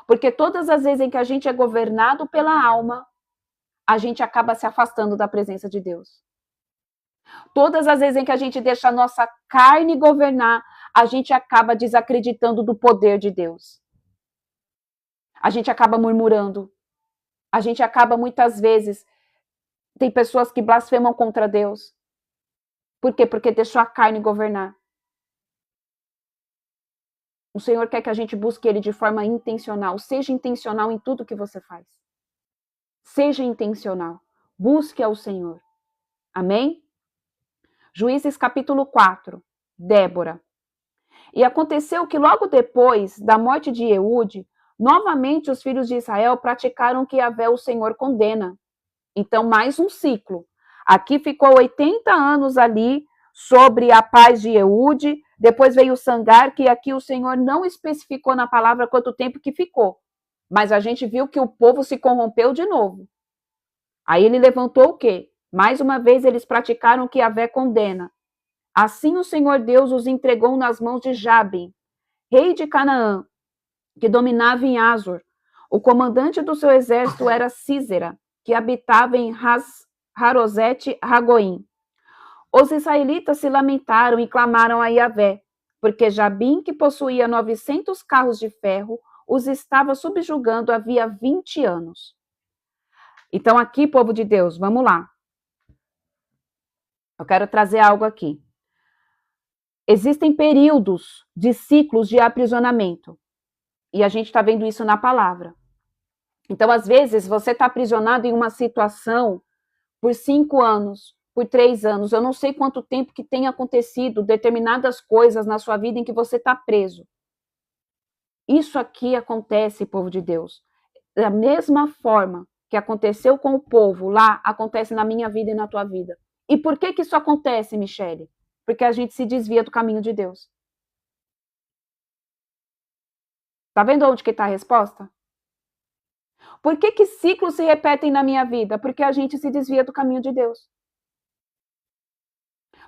Porque todas as vezes em que a gente é governado pela alma, a gente acaba se afastando da presença de Deus. Todas as vezes em que a gente deixa a nossa carne governar, a gente acaba desacreditando do poder de Deus. A gente acaba murmurando. A gente acaba muitas vezes, tem pessoas que blasfemam contra Deus. Por quê? Porque deixou a carne governar. O Senhor quer que a gente busque ele de forma intencional. Seja intencional em tudo que você faz. Seja intencional. Busque ao Senhor. Amém? Juízes capítulo 4. Débora. E aconteceu que logo depois da morte de Eude, novamente os filhos de Israel praticaram o que Yahvé, o Senhor, condena. Então, mais um ciclo. Aqui ficou 80 anos ali sobre a paz de Eude, depois veio Sangar, que aqui o Senhor não especificou na palavra quanto tempo que ficou. Mas a gente viu que o povo se corrompeu de novo. Aí ele levantou o quê? Mais uma vez eles praticaram o que Yahvé condena. Assim o Senhor Deus os entregou nas mãos de Jabim, rei de Canaã, que dominava em Azor. O comandante do seu exército era Sísera, que habitava em Harosete Ragoim. Os israelitas se lamentaram e clamaram a Yahvé, porque Jabim, que possuía 900 carros de ferro, os estava subjugando havia 20 anos. Então aqui, povo de Deus, vamos lá. Eu quero trazer algo aqui. Existem períodos de ciclos de aprisionamento. E a gente está vendo isso na palavra. Então, às vezes, você está aprisionado em uma situação por 5 anos, por 3 anos. Eu não sei quanto tempo que tem acontecido determinadas coisas na sua vida em que você está preso. Isso aqui acontece, povo de Deus. Da mesma forma que aconteceu com o povo lá, acontece na minha vida e na tua vida. E por que isso acontece, Michele? Porque a gente se desvia do caminho de Deus. Tá vendo onde que está a resposta? Por que ciclos se repetem na minha vida? Porque a gente se desvia do caminho de Deus.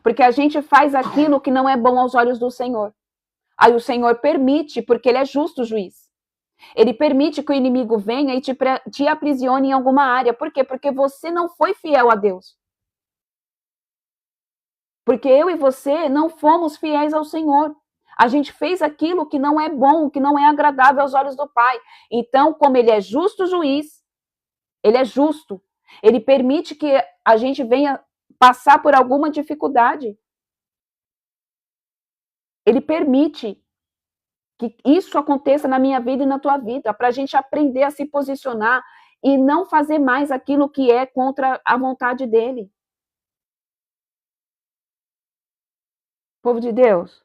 Porque a gente faz aquilo que não é bom aos olhos do Senhor. Aí o Senhor permite, porque ele é justo juiz. Ele permite que o inimigo venha e te aprisione em alguma área. Por quê? Porque você não foi fiel a Deus. Porque eu e você não fomos fiéis ao Senhor. A gente fez aquilo que não é bom, que não é agradável aos olhos do Pai. Então, como Ele é justo juiz, Ele é justo. Ele permite que a gente venha passar por alguma dificuldade. Ele permite que isso aconteça na minha vida e na tua vida, para a gente aprender a se posicionar e não fazer mais aquilo que é contra a vontade dele. Povo de Deus,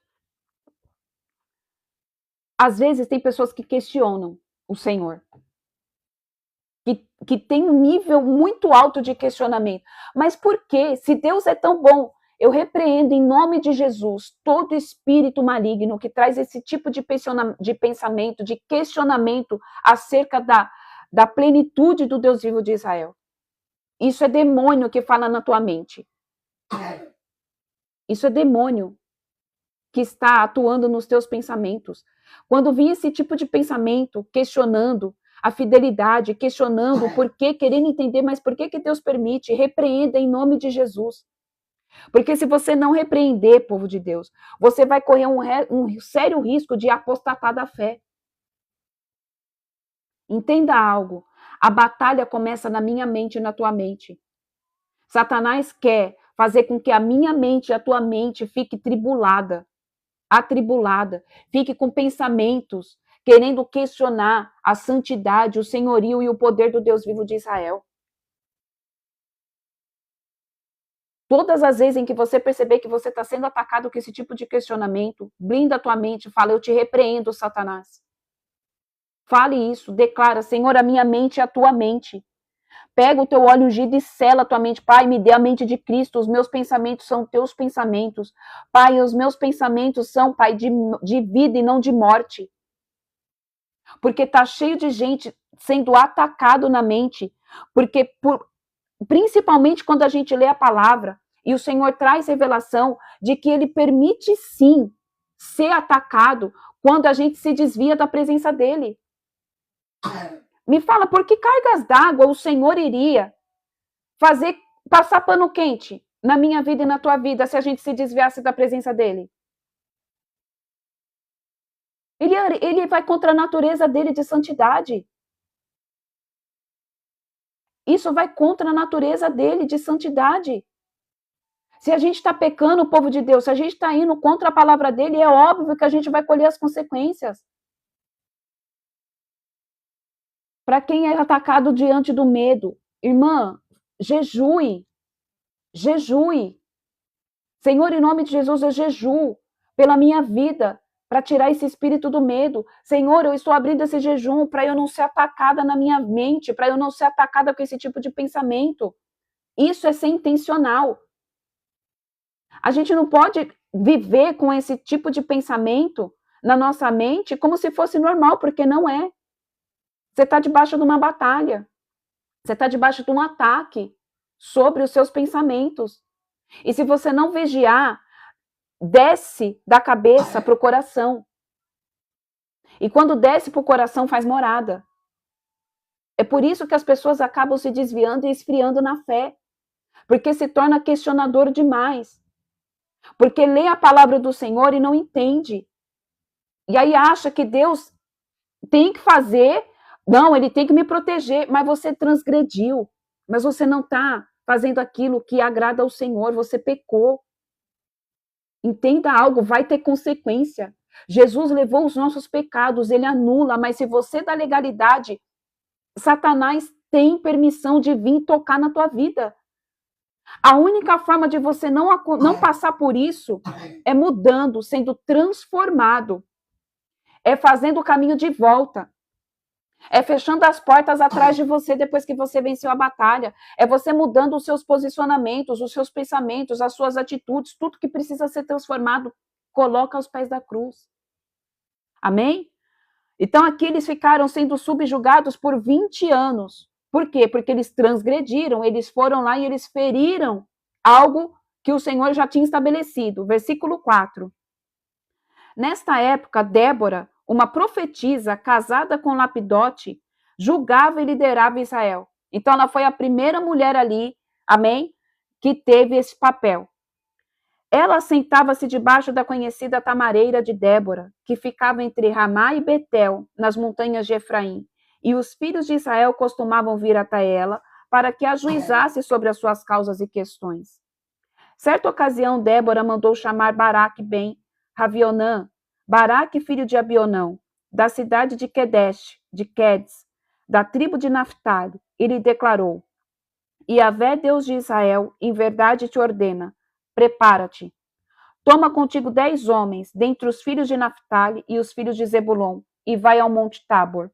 às vezes tem pessoas que questionam o Senhor, que tem um nível muito alto de questionamento. Mas por quê? Se Deus é tão bom, eu repreendo em nome de Jesus todo espírito maligno que traz esse tipo de pensamento, de questionamento acerca da plenitude do Deus vivo de Israel. Isso é demônio que fala na tua mente. Isso é demônio que está atuando nos teus pensamentos. Quando vir esse tipo de pensamento, questionando a fidelidade, questionando o porquê, querendo entender, mas por que Deus permite, repreenda em nome de Jesus. Porque se você não repreender, povo de Deus, você vai correr um sério risco de apostatar da fé. Entenda algo. A batalha começa na minha mente e na tua mente. Satanás quer fazer com que a minha mente e a tua mente fique atribulada, fique com pensamentos, querendo questionar a santidade, o senhorio e o poder do Deus vivo de Israel. Todas as vezes em que você perceber que você está sendo atacado com esse tipo de questionamento, blinda a tua mente, fala, eu te repreendo, Satanás. Fale isso, declara, Senhor, a minha mente é a tua mente. Pega o teu óleo ungido e sela a tua mente. Pai, me dê a mente de Cristo. Os meus pensamentos são teus pensamentos. Pai, os meus pensamentos são, Pai, de vida e não de morte. Porque está cheio de gente sendo atacado na mente. Porque, principalmente quando a gente lê a palavra, e o Senhor traz revelação de que Ele permite, sim, ser atacado quando a gente se desvia da presença dEle. Me fala, por que cargas d'água o Senhor iria passar pano quente na minha vida e na tua vida se a gente se desviasse da presença dele? Ele vai contra a natureza dele de santidade. Isso vai contra a natureza dele de santidade. Se a gente está pecando, o povo de Deus, se a gente está indo contra a palavra dele, é óbvio que a gente vai colher as consequências. Para quem é atacado diante do medo, irmã, jejue. Jejue. Senhor, em nome de Jesus, eu jejuo pela minha vida, para tirar esse espírito do medo. Senhor, eu estou abrindo esse jejum para eu não ser atacada na minha mente, para eu não ser atacada com esse tipo de pensamento. Isso é ser intencional. A gente não pode viver com esse tipo de pensamento na nossa mente como se fosse normal, porque não é. Você está debaixo de uma batalha. Você está debaixo de um ataque sobre os seus pensamentos. E se você não vigiar, desce da cabeça para o coração. E quando desce para o coração, faz morada. É por isso que as pessoas acabam se desviando e esfriando na fé. Porque se torna questionador demais. Porque lê a palavra do Senhor e não entende. E aí acha que Deus tem que fazer, não, ele tem que me proteger, mas você transgrediu. Mas você não está fazendo aquilo que agrada ao Senhor, você pecou. Entenda algo, vai ter consequência. Jesus levou os nossos pecados, ele anula, mas se você dá legalidade, Satanás tem permissão de vir tocar na tua vida. A única forma de você não passar por isso é mudando, sendo transformado. É fazendo o caminho de volta. É fechando as portas atrás de você depois que você venceu a batalha. É você mudando os seus posicionamentos, os seus pensamentos, as suas atitudes, tudo que precisa ser transformado, coloca aos pés da cruz. Amém? Então aqui eles ficaram sendo subjugados por 20 anos. Por quê? Porque eles transgrediram, eles foram lá e eles feriram algo que o Senhor já tinha estabelecido. Versículo 4. Nesta época, Débora, uma profetisa casada com Lapidote, julgava e liderava Israel. Então ela foi a primeira mulher ali, amém, que teve esse papel. Ela sentava-se debaixo da conhecida tamareira de Débora, que ficava entre Ramá e Betel, nas montanhas de Efraim. E os filhos de Israel costumavam vir até ela para que ajuizasse sobre as suas causas e questões. Certa ocasião, Débora mandou chamar Baraque ben Ravionã, Baraque, filho de Abionão, da cidade de Quedes, da tribo de Naftali, e lhe declarou: Yahvé, Deus de Israel, em verdade te ordena, prepara-te. Toma contigo 10 homens, dentre os filhos de Naftali e os filhos de Zebulon, e vai ao monte Tabor.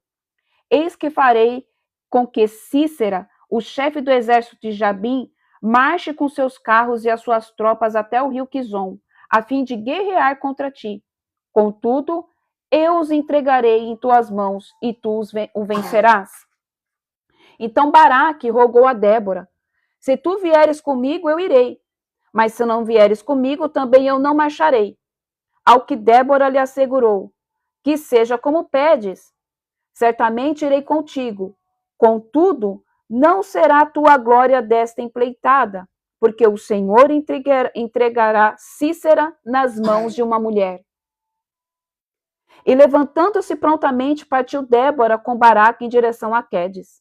Eis que farei com que Cícera, o chefe do exército de Jabim, marche com seus carros e as suas tropas até o rio Quizon, a fim de guerrear contra ti. Contudo, eu os entregarei em tuas mãos, e tu o vencerás. Então Baraque rogou a Débora: se tu vieres comigo, eu irei. Mas se não vieres comigo, também eu não marcharei. Ao que Débora lhe assegurou: que seja como pedes. Certamente irei contigo. Contudo, não será a tua glória desta empleitada, porque o Senhor entregará Cícera nas mãos de uma mulher. E levantando-se prontamente, partiu Débora com Baraque em direção a Quedes,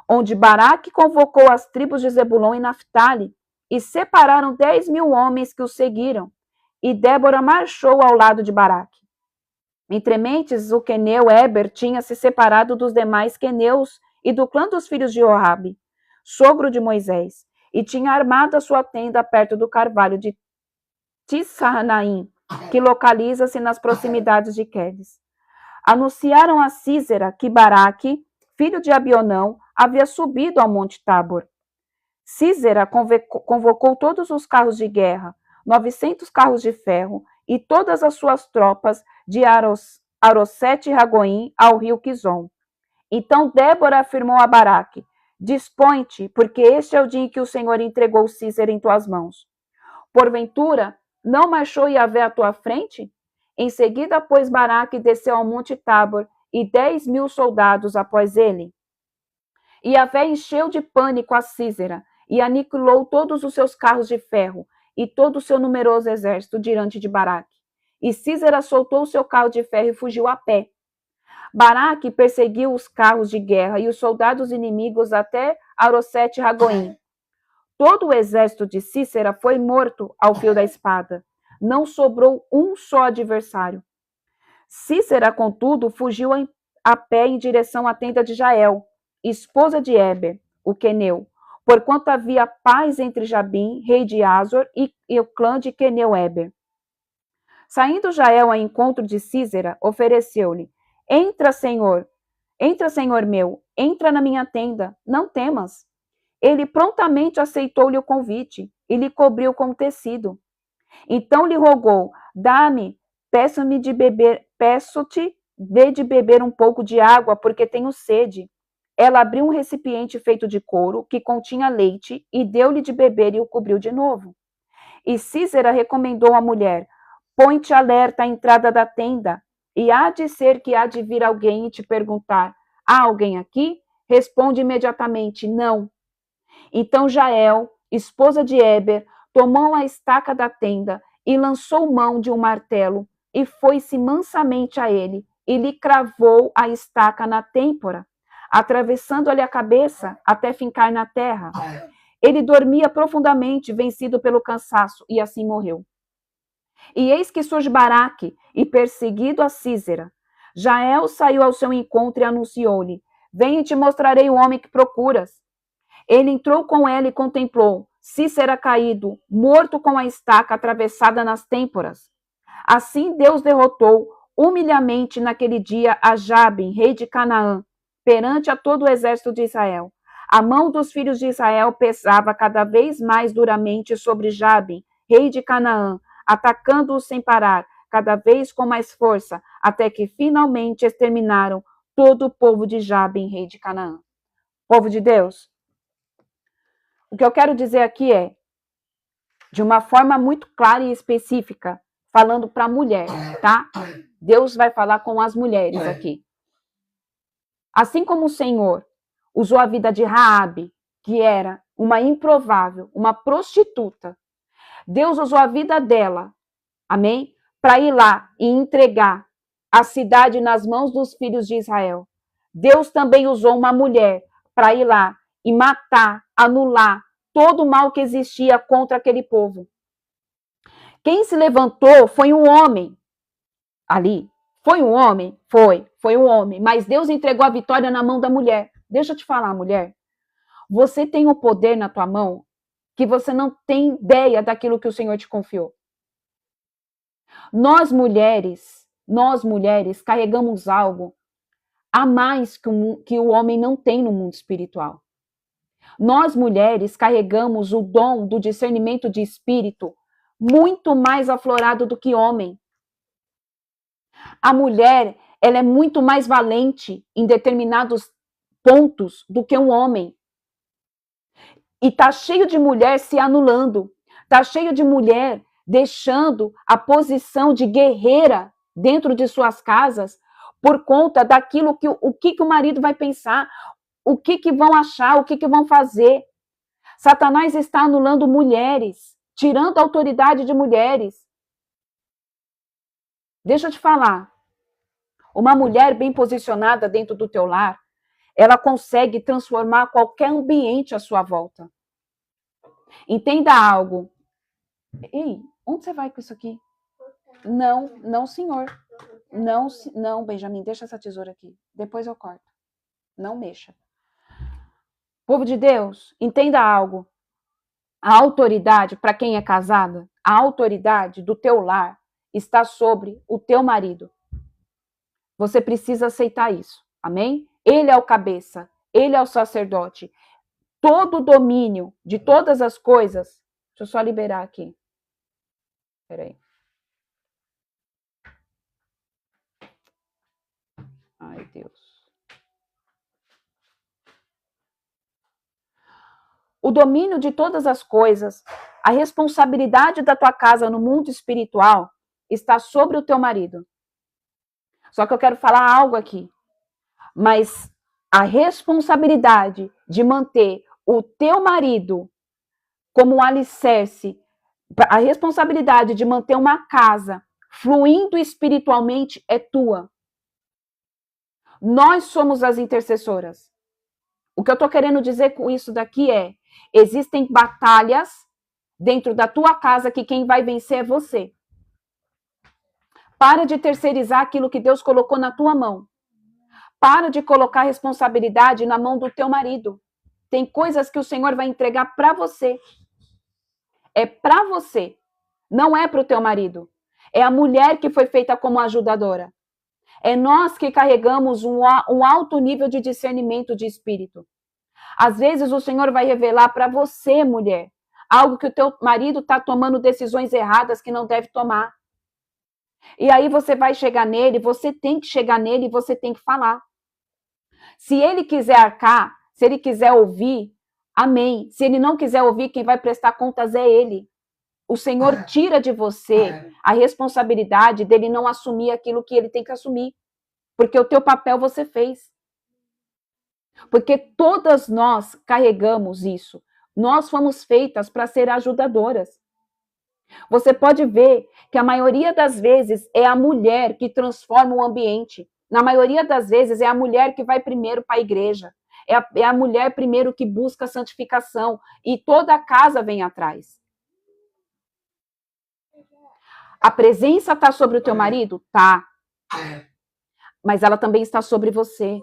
onde Baraque convocou as tribos de Zebulon e Naftali, e separaram 10.000 homens que o seguiram, e Débora marchou ao lado de Baraque. Entre mentes, o queneu Eber tinha se separado dos demais queneus e do clã dos filhos de Joabe, sogro de Moisés, e tinha armado a sua tenda perto do carvalho de Tisanaim, que localiza-se nas proximidades de Quedes. Anunciaram a Císera que Baraque, filho de Abionão, havia subido ao monte Tabor. Císera convocou todos os carros de guerra, 900 carros de ferro, e todas as suas tropas de Arosete e Ragoim ao rio Quizon. Então Débora afirmou a Baraque: dispõe-te, porque este é o dia em que o Senhor entregou Císera em tuas mãos. Porventura, não marchou Yahvé à tua frente? Em seguida, pois, Baraque desceu ao monte Tabor, e 10.000 soldados após ele. E Yahvé encheu de pânico a Císera, e aniquilou todos os seus carros de ferro, e todo o seu numeroso exército diante de Baraque. E Císera soltou o seu carro de ferro e fugiu a pé. Baraque perseguiu os carros de guerra e os soldados inimigos até Arosete e Ragoim. Todo o exército de Císera foi morto ao fio da espada. Não sobrou um só adversário. Císera, contudo, fugiu a pé em direção à tenda de Jael, esposa de Eber, o queneu, porquanto havia paz entre Jabim, rei de Azor, e o clã de queneu Eber. Saindo Jael ao encontro de Císera, ofereceu-lhe: entra, Senhor meu, entra na minha tenda, não temas. Ele prontamente aceitou-lhe o convite e lhe cobriu com tecido. Então lhe rogou: dá-me, peço-te, dê de beber um pouco de água, porque tenho sede. Ela abriu um recipiente feito de couro, que continha leite, e deu-lhe de beber e o cobriu de novo. E Císera recomendou à mulher: põe-te alerta à entrada da tenda, e há de ser que há de vir alguém e te perguntar: há alguém aqui? Responde imediatamente: não. Então Jael, esposa de Eber, tomou a estaca da tenda e lançou mão de um martelo, e foi-se mansamente a ele, e lhe cravou a estaca na têmpora, atravessando-lhe a cabeça até fincar na terra. Ele dormia profundamente, vencido pelo cansaço, e assim morreu. E eis que surge Baraque, e perseguido a Císera. Jael saiu ao seu encontro e anunciou-lhe: venha e te mostrarei o homem que procuras. Ele entrou com ela e contemplou Císera caído, morto com a estaca atravessada nas têmporas. Assim Deus derrotou humilhamente naquele dia a Jabim, rei de Canaã, perante a todo o exército de Israel. A mão dos filhos de Israel pesava cada vez mais duramente sobre Jabim, rei de Canaã, atacando-os sem parar, cada vez com mais força, até que finalmente exterminaram todo o povo de Jabim, rei de Canaã. Povo de Deus, o que eu quero dizer aqui é, de uma forma muito clara e específica, falando para a mulher, tá? Deus vai falar com as mulheres aqui. Assim como o Senhor usou a vida de Raabe, que era uma improvável, uma prostituta, Deus usou a vida dela, amém? Para ir lá e entregar a cidade nas mãos dos filhos de Israel. Deus também usou uma mulher para ir lá e matar, anular todo o mal que existia contra aquele povo. Quem se levantou foi um homem ali. Foi um homem? Foi um homem. Mas Deus entregou a vitória na mão da mulher. Deixa eu te falar, mulher. Você tem um poder na tua mão que você não tem ideia daquilo que o Senhor te confiou. Nós mulheres carregamos algo a mais que o homem não tem no mundo espiritual. Nós mulheres carregamos o dom do discernimento de espírito muito mais aflorado do que homem. A mulher, ela é muito mais valente em determinados pontos do que um homem. E tá cheio de mulher se anulando. Tá cheio de mulher deixando a posição de guerreira dentro de suas casas por conta daquilo que o marido vai pensar, o que vão achar, o que vão fazer. Satanás está anulando mulheres, tirando a autoridade de mulheres. Deixa eu te falar. Uma mulher bem posicionada dentro do teu lar, ela consegue transformar qualquer ambiente à sua volta. Entenda algo. Ei, onde você vai com isso aqui? Não, senhor. Não, Benjamin, deixa essa tesoura aqui. Depois eu corto. Não mexa. Povo de Deus, entenda algo. A autoridade, para quem é casada, a autoridade do teu lar está sobre o teu marido. Você precisa aceitar isso. Amém? Ele é o cabeça, ele é o sacerdote. Todo o domínio de todas as coisas. Deixa eu só liberar aqui. Peraí. Ai, Deus. O domínio de todas as coisas, a responsabilidade da tua casa no mundo espiritual está sobre o teu marido. Só que eu quero falar algo aqui. Mas a responsabilidade de manter o teu marido como um alicerce, a responsabilidade de manter uma casa fluindo espiritualmente é tua. Nós somos as intercessoras. O que eu estou querendo dizer com isso daqui é: existem batalhas dentro da tua casa que quem vai vencer é você. Para de terceirizar aquilo que Deus colocou na tua mão. Para de colocar responsabilidade na mão do teu marido. Tem coisas que o Senhor vai entregar para você. É para você. Não é para o teu marido. É a mulher que foi feita como ajudadora. É nós que carregamos um alto nível de discernimento de espírito. Às vezes o Senhor vai revelar para você, mulher, algo que o teu marido está tomando decisões erradas que não deve tomar. E aí você vai chegar nele, você tem que chegar nele e você tem que falar. Se ele quiser arcar, se ele quiser ouvir, amém. Se ele não quiser ouvir, quem vai prestar contas é ele. O Senhor tira de você a responsabilidade dele não assumir aquilo que ele tem que assumir. Porque o teu papel você fez. Porque todas nós carregamos isso. Nós fomos feitas para ser ajudadoras. Você pode ver que a maioria das vezes é a mulher que transforma o ambiente. Na maioria das vezes é a mulher que vai primeiro para a igreja. É a mulher primeiro que busca a santificação. E toda a casa vem atrás. A presença está sobre o teu marido? Tá. Mas ela também está sobre você.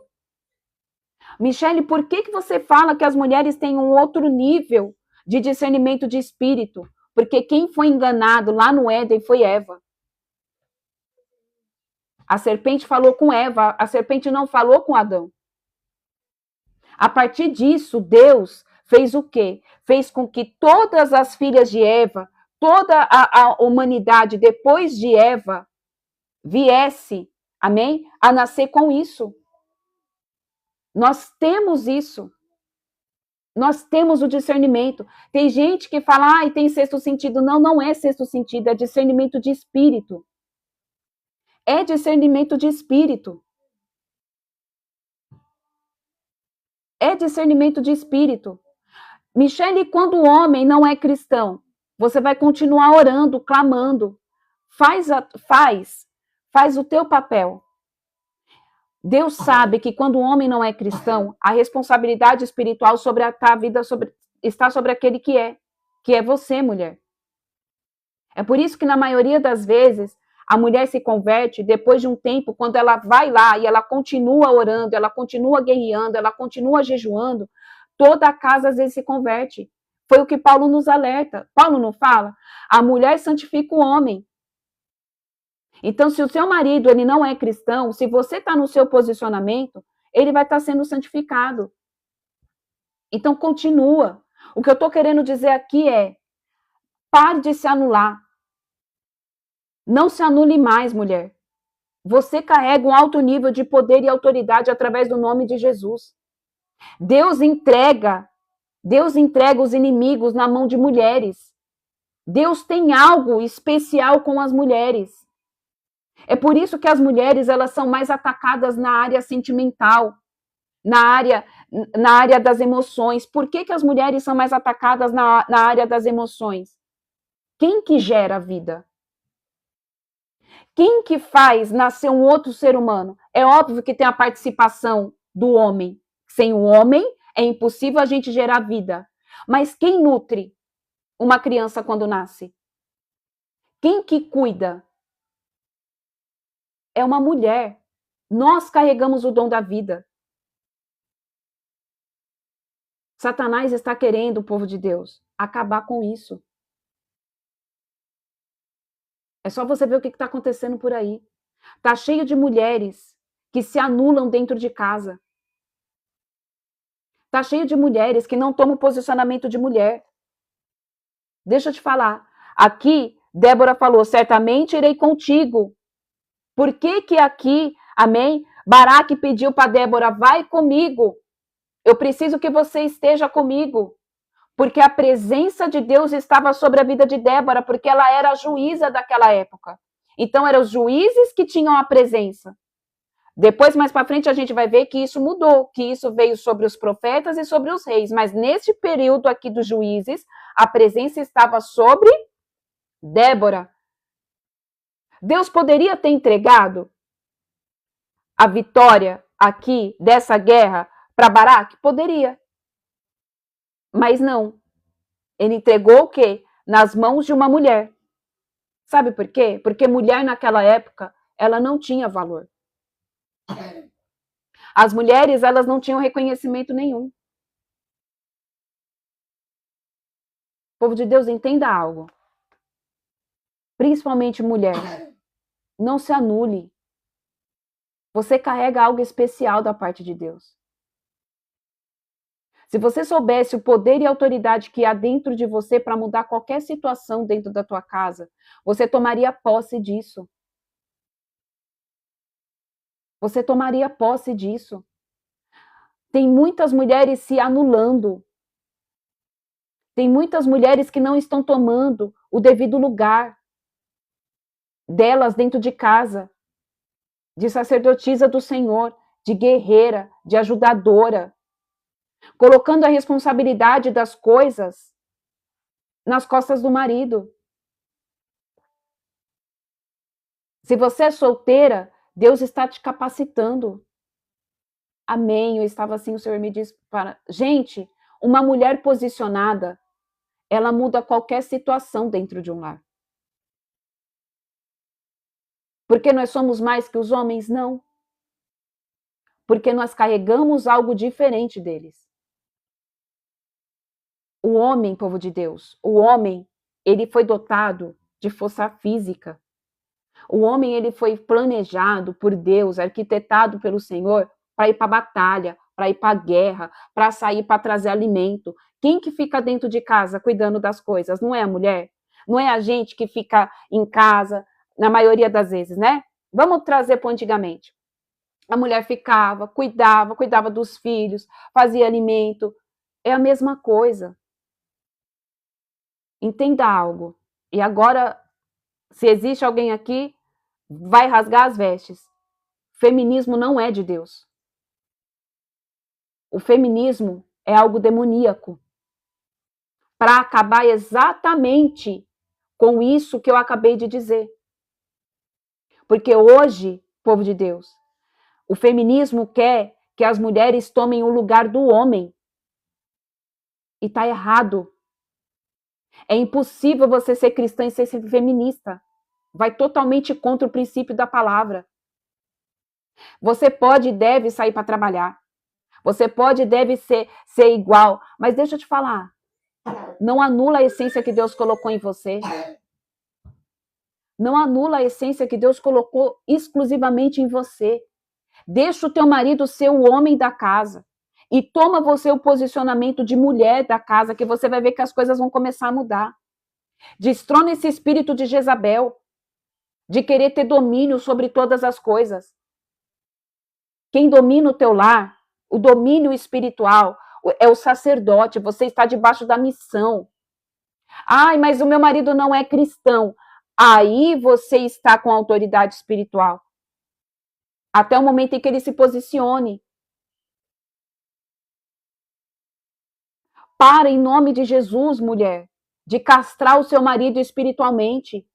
Michele, por que você fala que as mulheres têm um outro nível de discernimento de espírito? Porque quem foi enganado lá no Éden foi Eva. A serpente falou com Eva, a serpente não falou com Adão. A partir disso, Deus fez o quê? Fez com que todas as filhas de Eva, toda a humanidade depois de Eva, viesse, amém? A nascer com isso. Nós temos isso. Nós temos o discernimento. Tem gente que fala, tem sexto sentido. Não, não é sexto sentido, é discernimento de espírito. É discernimento de espírito. É discernimento de espírito. Michele, quando o homem não é cristão, você vai continuar orando, clamando. Faz o teu papel. Deus sabe que quando o homem não é cristão, a responsabilidade espiritual sobre a vida está sobre aquele que é você, mulher. É por isso que na maioria das vezes a mulher se converte depois de um tempo, quando ela vai lá e ela continua orando, ela continua guerreando, ela continua jejuando, toda a casa às vezes se converte. Foi o que Paulo nos alerta. Paulo não fala? A mulher santifica o homem. Então, se o seu marido ele não é cristão, se você está no seu posicionamento, ele vai estar sendo santificado. Então, continua. O que eu estou querendo dizer aqui é, pare de se anular. Não se anule mais, mulher. Você carrega um alto nível de poder e autoridade através do nome de Jesus. Deus entrega os inimigos na mão de mulheres. Deus tem algo especial com as mulheres. É por isso que as mulheres elas são mais atacadas na área sentimental, na área das emoções. Por que as mulheres são mais atacadas na área das emoções? Quem que gera a vida? Quem que faz nascer um outro ser humano? É óbvio que tem a participação do homem. Sem o homem, é impossível a gente gerar vida. Mas quem nutre uma criança quando nasce? Quem que cuida? É uma mulher. Nós carregamos o dom da vida. Satanás está querendo, o povo de Deus, acabar com isso. É só você ver o que está acontecendo por aí. Está cheio de mulheres que se anulam dentro de casa. Está cheio de mulheres que não tomam posicionamento de mulher. Deixa eu te falar. Aqui, Débora falou, certamente irei contigo. Por que que aqui, amém, Baraque pediu para Débora, vai comigo. Eu preciso que você esteja comigo. Porque a presença de Deus estava sobre a vida de Débora, porque ela era a juíza daquela época. Então, eram os juízes que tinham a presença. Depois, mais para frente, a gente vai ver que isso mudou, que isso veio sobre os profetas e sobre os reis. Mas nesse período aqui dos juízes, a presença estava sobre Débora. Deus poderia ter entregado a vitória aqui dessa guerra para Baraque? Poderia. Mas não. Ele entregou o quê? Nas mãos de uma mulher. Sabe por quê? Porque mulher naquela época, ela não tinha valor. As mulheres, elas não tinham reconhecimento nenhum. O povo de Deus, entenda algo. Principalmente mulher. Não se anule. Você carrega algo especial da parte de Deus. Se você soubesse o poder e a autoridade que há dentro de você para mudar qualquer situação dentro da tua casa, você tomaria posse disso. Você tomaria posse disso. Tem muitas mulheres se anulando. Tem muitas mulheres que não estão tomando o devido lugar delas dentro de casa, de sacerdotisa do Senhor, de guerreira, de ajudadora, colocando a responsabilidade das coisas nas costas do marido. Se você é solteira, Deus está te capacitando. Amém. Eu estava assim, o Senhor me disse para... Gente, uma mulher posicionada, ela muda qualquer situação dentro de um lar. Porque nós somos mais que os homens? Não. Porque nós carregamos algo diferente deles. O homem, povo de Deus, o homem, ele foi dotado de força física. O homem, ele foi planejado por Deus, arquitetado pelo Senhor, para ir para a batalha, para ir para a guerra, para sair para trazer alimento. Quem que fica dentro de casa cuidando das coisas? Não é a mulher? Não é a gente que fica em casa, na maioria das vezes, né? Vamos trazer para antigamente. A mulher ficava, cuidava dos filhos, fazia alimento. É a mesma coisa. Entenda algo. E agora, se existe alguém aqui, vai rasgar as vestes. Feminismo não é de Deus. O feminismo é algo demoníaco para acabar exatamente com isso que eu acabei de dizer. Porque hoje, povo de Deus, o feminismo quer que as mulheres tomem o lugar do homem. E está errado. É impossível você ser cristã e ser feminista. Vai totalmente contra o princípio da palavra. Você pode e deve sair para trabalhar. Você pode e deve ser igual. Mas deixa eu te falar. Não anula a essência que Deus colocou em você. Não anula a essência que Deus colocou exclusivamente em você. Deixa o teu marido ser o homem da casa. E toma você o posicionamento de mulher da casa, que você vai ver que as coisas vão começar a mudar. Destrona esse espírito de Jezabel, de querer ter domínio sobre todas as coisas. Quem domina o teu lar, o domínio espiritual, é o sacerdote, você está debaixo da missão. Ai, mas o meu marido não é cristão. Aí você está com autoridade espiritual. Até o momento em que ele se posicione. Para, em nome de Jesus, mulher, de castrar o seu marido espiritualmente.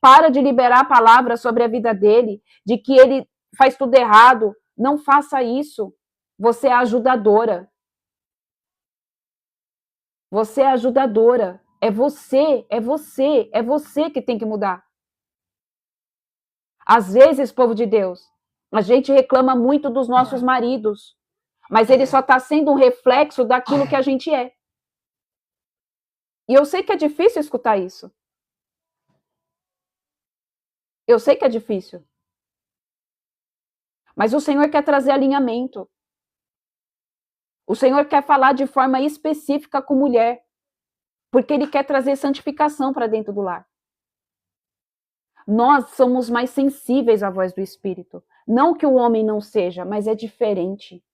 Para de liberar palavras sobre a vida dele, de que ele faz tudo errado. Não faça isso. Você é ajudadora. Você é ajudadora. É você que tem que mudar. Às vezes, povo de Deus, a gente reclama muito dos nossos maridos, mas ele só está sendo um reflexo daquilo que a gente é. E eu sei que é difícil escutar isso. Eu sei que é difícil. Mas o Senhor quer trazer alinhamento. O Senhor quer falar de forma específica com mulher, porque Ele quer trazer santificação para dentro do lar. Nós somos mais sensíveis à voz do Espírito. Não que o homem não seja, mas é diferente.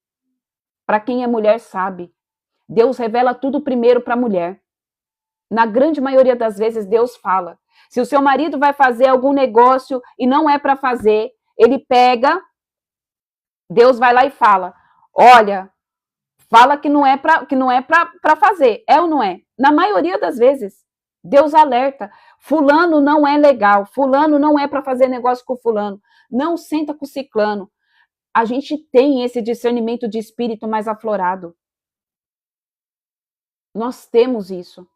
Para quem é mulher sabe. Deus revela tudo primeiro para a mulher. Na grande maioria das vezes, Deus fala. Se o seu marido vai fazer algum negócio e não é para fazer, ele pega, Deus vai lá e fala, olha, fala que não é para fazer, é ou não é? Na maioria das vezes, Deus alerta, fulano não é legal, fulano não é para fazer negócio com fulano, não senta com ciclano. A gente tem esse discernimento de espírito mais aflorado. Nós temos isso.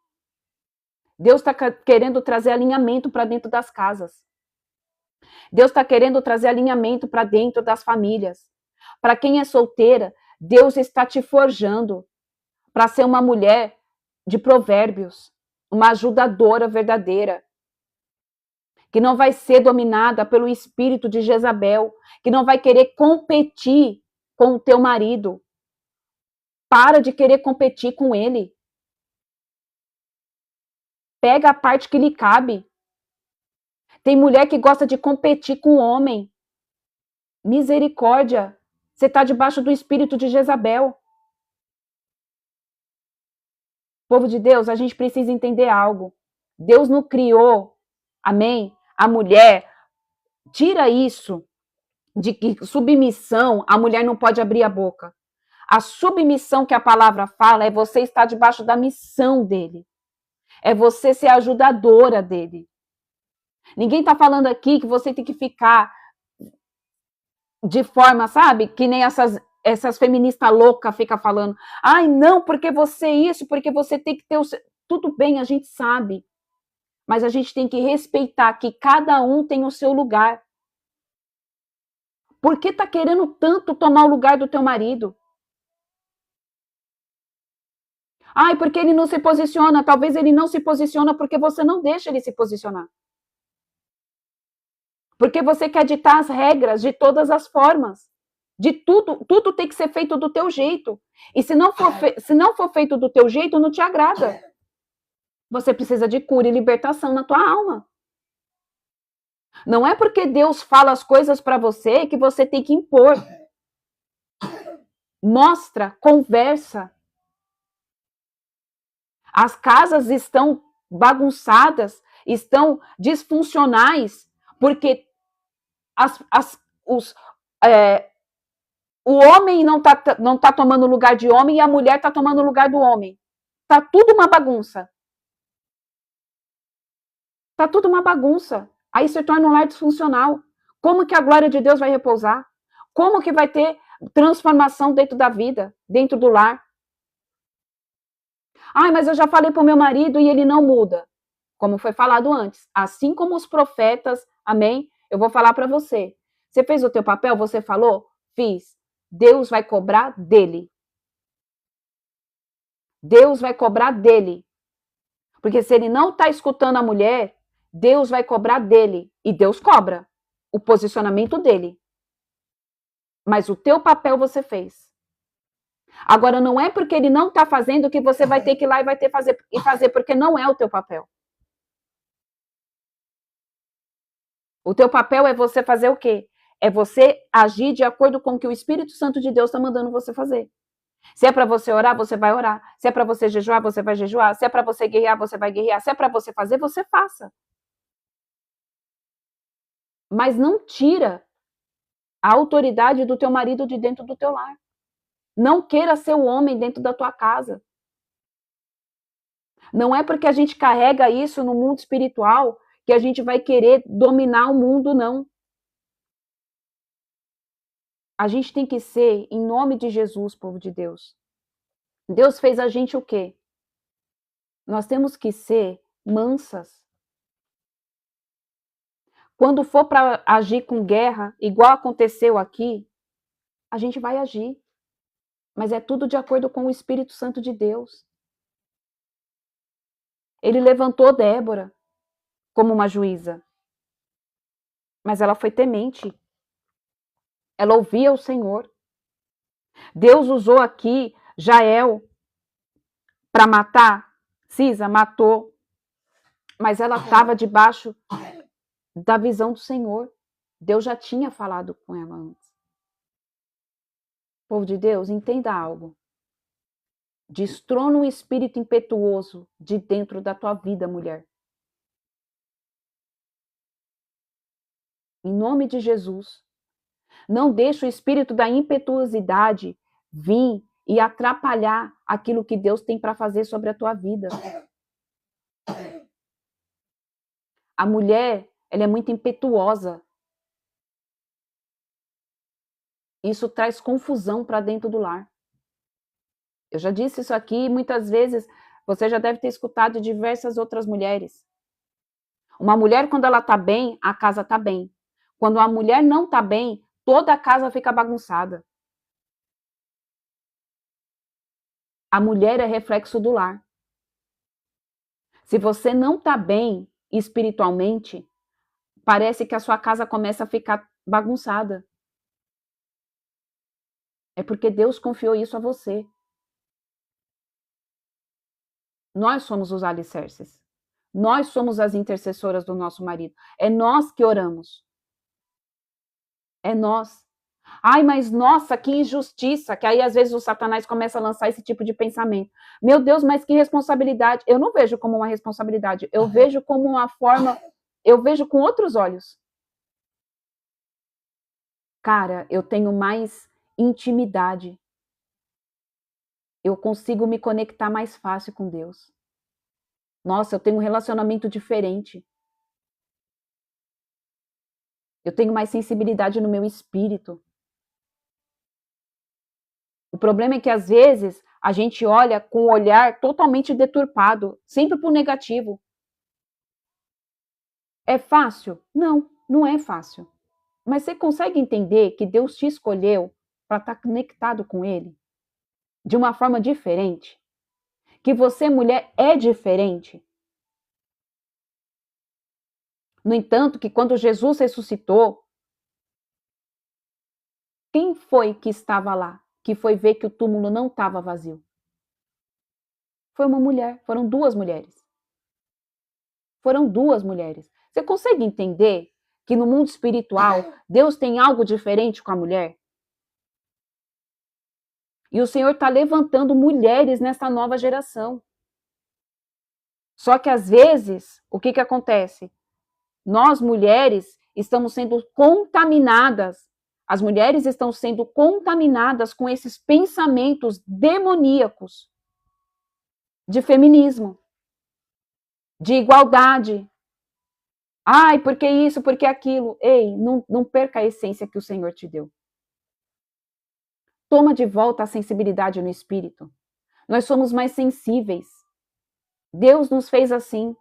Deus está querendo trazer alinhamento para dentro das casas. Deus está querendo trazer alinhamento para dentro das famílias. Para quem é solteira, Deus está te forjando para ser uma mulher de provérbios, uma ajudadora verdadeira, que não vai ser dominada pelo espírito de Jezabel, que não vai querer competir com o teu marido. Para de querer competir com ele. Pega a parte que lhe cabe. Tem mulher que gosta de competir com o homem. Misericórdia. Você está debaixo do espírito de Jezabel. Povo de Deus, a gente precisa entender algo. Deus não criou, amém? A mulher, tira isso de que submissão, a mulher não pode abrir a boca. A submissão que a palavra fala é você estar debaixo da missão dele. É você ser ajudadora dele. Ninguém está falando aqui que você tem que ficar de forma, sabe? Que nem essas feministas loucas ficam falando. Ai, não, porque você isso, porque você tem que ter o... Tudo bem, a gente sabe. Mas a gente tem que respeitar que cada um tem o seu lugar. Por que tá querendo tanto tomar o lugar do teu marido? Ai, porque ele não se posiciona. Talvez ele não se posiciona porque você não deixa ele se posicionar. Porque você quer ditar as regras de todas as formas. De tudo tem que ser feito do teu jeito. E se não for feito do teu jeito, não te agrada. Você precisa de cura e libertação na tua alma. Não é porque Deus fala as coisas para você que você tem que impor. Mostra, conversa. As casas estão bagunçadas, estão disfuncionais, porque o homem não tá tomando o lugar de homem e a mulher está tomando o lugar do homem. Tá tudo uma bagunça. Tá tudo uma bagunça. Aí se torna um lar disfuncional. Como que a glória de Deus vai repousar? Como que vai ter transformação dentro da vida, dentro do lar? Ai, mas eu já falei para o meu marido e ele não muda. Como foi falado antes. Assim como os profetas, amém? Eu vou falar para você. Você fez o teu papel? Você falou? Fiz. Deus vai cobrar dele. Deus vai cobrar dele. Porque se ele não está escutando a mulher, Deus vai cobrar dele. E Deus cobra o posicionamento dele. Mas o teu papel você fez. Agora, não é porque ele não está fazendo que você vai ter que ir lá e vai ter que fazer, porque não é o teu papel. O teu papel é você fazer o quê? É você agir de acordo com o que o Espírito Santo de Deus está mandando você fazer. Se é para você orar, você vai orar. Se é para você jejuar, você vai jejuar. Se é para você guerrear, você vai guerrear. Se é para você fazer, você faça. Mas não tira a autoridade do teu marido de dentro do teu lar. Não queira ser o homem dentro da tua casa. Não é porque a gente carrega isso no mundo espiritual que a gente vai querer dominar o mundo, não. A gente tem que ser, em nome de Jesus, povo de Deus. Deus fez a gente o quê? Nós temos que ser mansas. Quando for para agir com guerra, igual aconteceu aqui, a gente vai agir. Mas é tudo de acordo com o Espírito Santo de Deus. Ele levantou Débora como uma juíza. Mas ela foi temente. Ela ouvia o Senhor. Deus usou aqui Jael para matar. Cisa matou. Mas ela estava debaixo da visão do Senhor. Deus já tinha falado com ela antes. Povo de Deus, entenda algo. Destrona o espírito impetuoso de dentro da tua vida, mulher. Em nome de Jesus. Não deixe o espírito da impetuosidade vir e atrapalhar aquilo que Deus tem para fazer sobre a tua vida. A mulher, ela é muito impetuosa. Isso traz confusão para dentro do lar. Eu já disse isso aqui muitas vezes, você já deve ter escutado de diversas outras mulheres. Uma mulher, quando ela está bem, a casa está bem. Quando a mulher não está bem, toda a casa fica bagunçada. A mulher é reflexo do lar. Se você não está bem espiritualmente, parece que a sua casa começa a ficar bagunçada. É porque Deus confiou isso a você. Nós somos os alicerces. Nós somos as intercessoras do nosso marido. É nós que oramos. É nós. Ai, mas nossa, que injustiça. Que aí às vezes o Satanás começa a lançar esse tipo de pensamento. Meu Deus, mas que responsabilidade. Eu não vejo como uma responsabilidade. Eu vejo como uma forma. Eu vejo com outros olhos. Cara, eu tenho mais intimidade. Eu consigo me conectar mais fácil com Deus. Nossa, eu tenho um relacionamento diferente. Eu tenho mais sensibilidade no meu espírito. O problema é que às vezes a gente olha com um olhar totalmente deturpado, sempre para o negativo. É fácil? Não, não é fácil. Mas você consegue entender que Deus te escolheu para estar conectado com Ele de uma forma diferente? Que você, mulher, é diferente? No entanto, que quando Jesus ressuscitou, quem foi que estava lá? Que foi ver que o túmulo não estava vazio? Foi uma mulher, foram duas mulheres. Foram duas mulheres. Você consegue entender que no mundo espiritual Deus tem algo diferente com a mulher? E o Senhor está levantando mulheres nessa nova geração. Só que às vezes, o que acontece? Nós, mulheres, estamos sendo contaminadas, as mulheres estão sendo contaminadas com esses pensamentos demoníacos de feminismo, de igualdade. Ai, porque isso, porque aquilo. Ei, não perca a essência que o Senhor te deu. Toma de volta a sensibilidade no espírito. Nós somos mais sensíveis. Deus nos fez assim.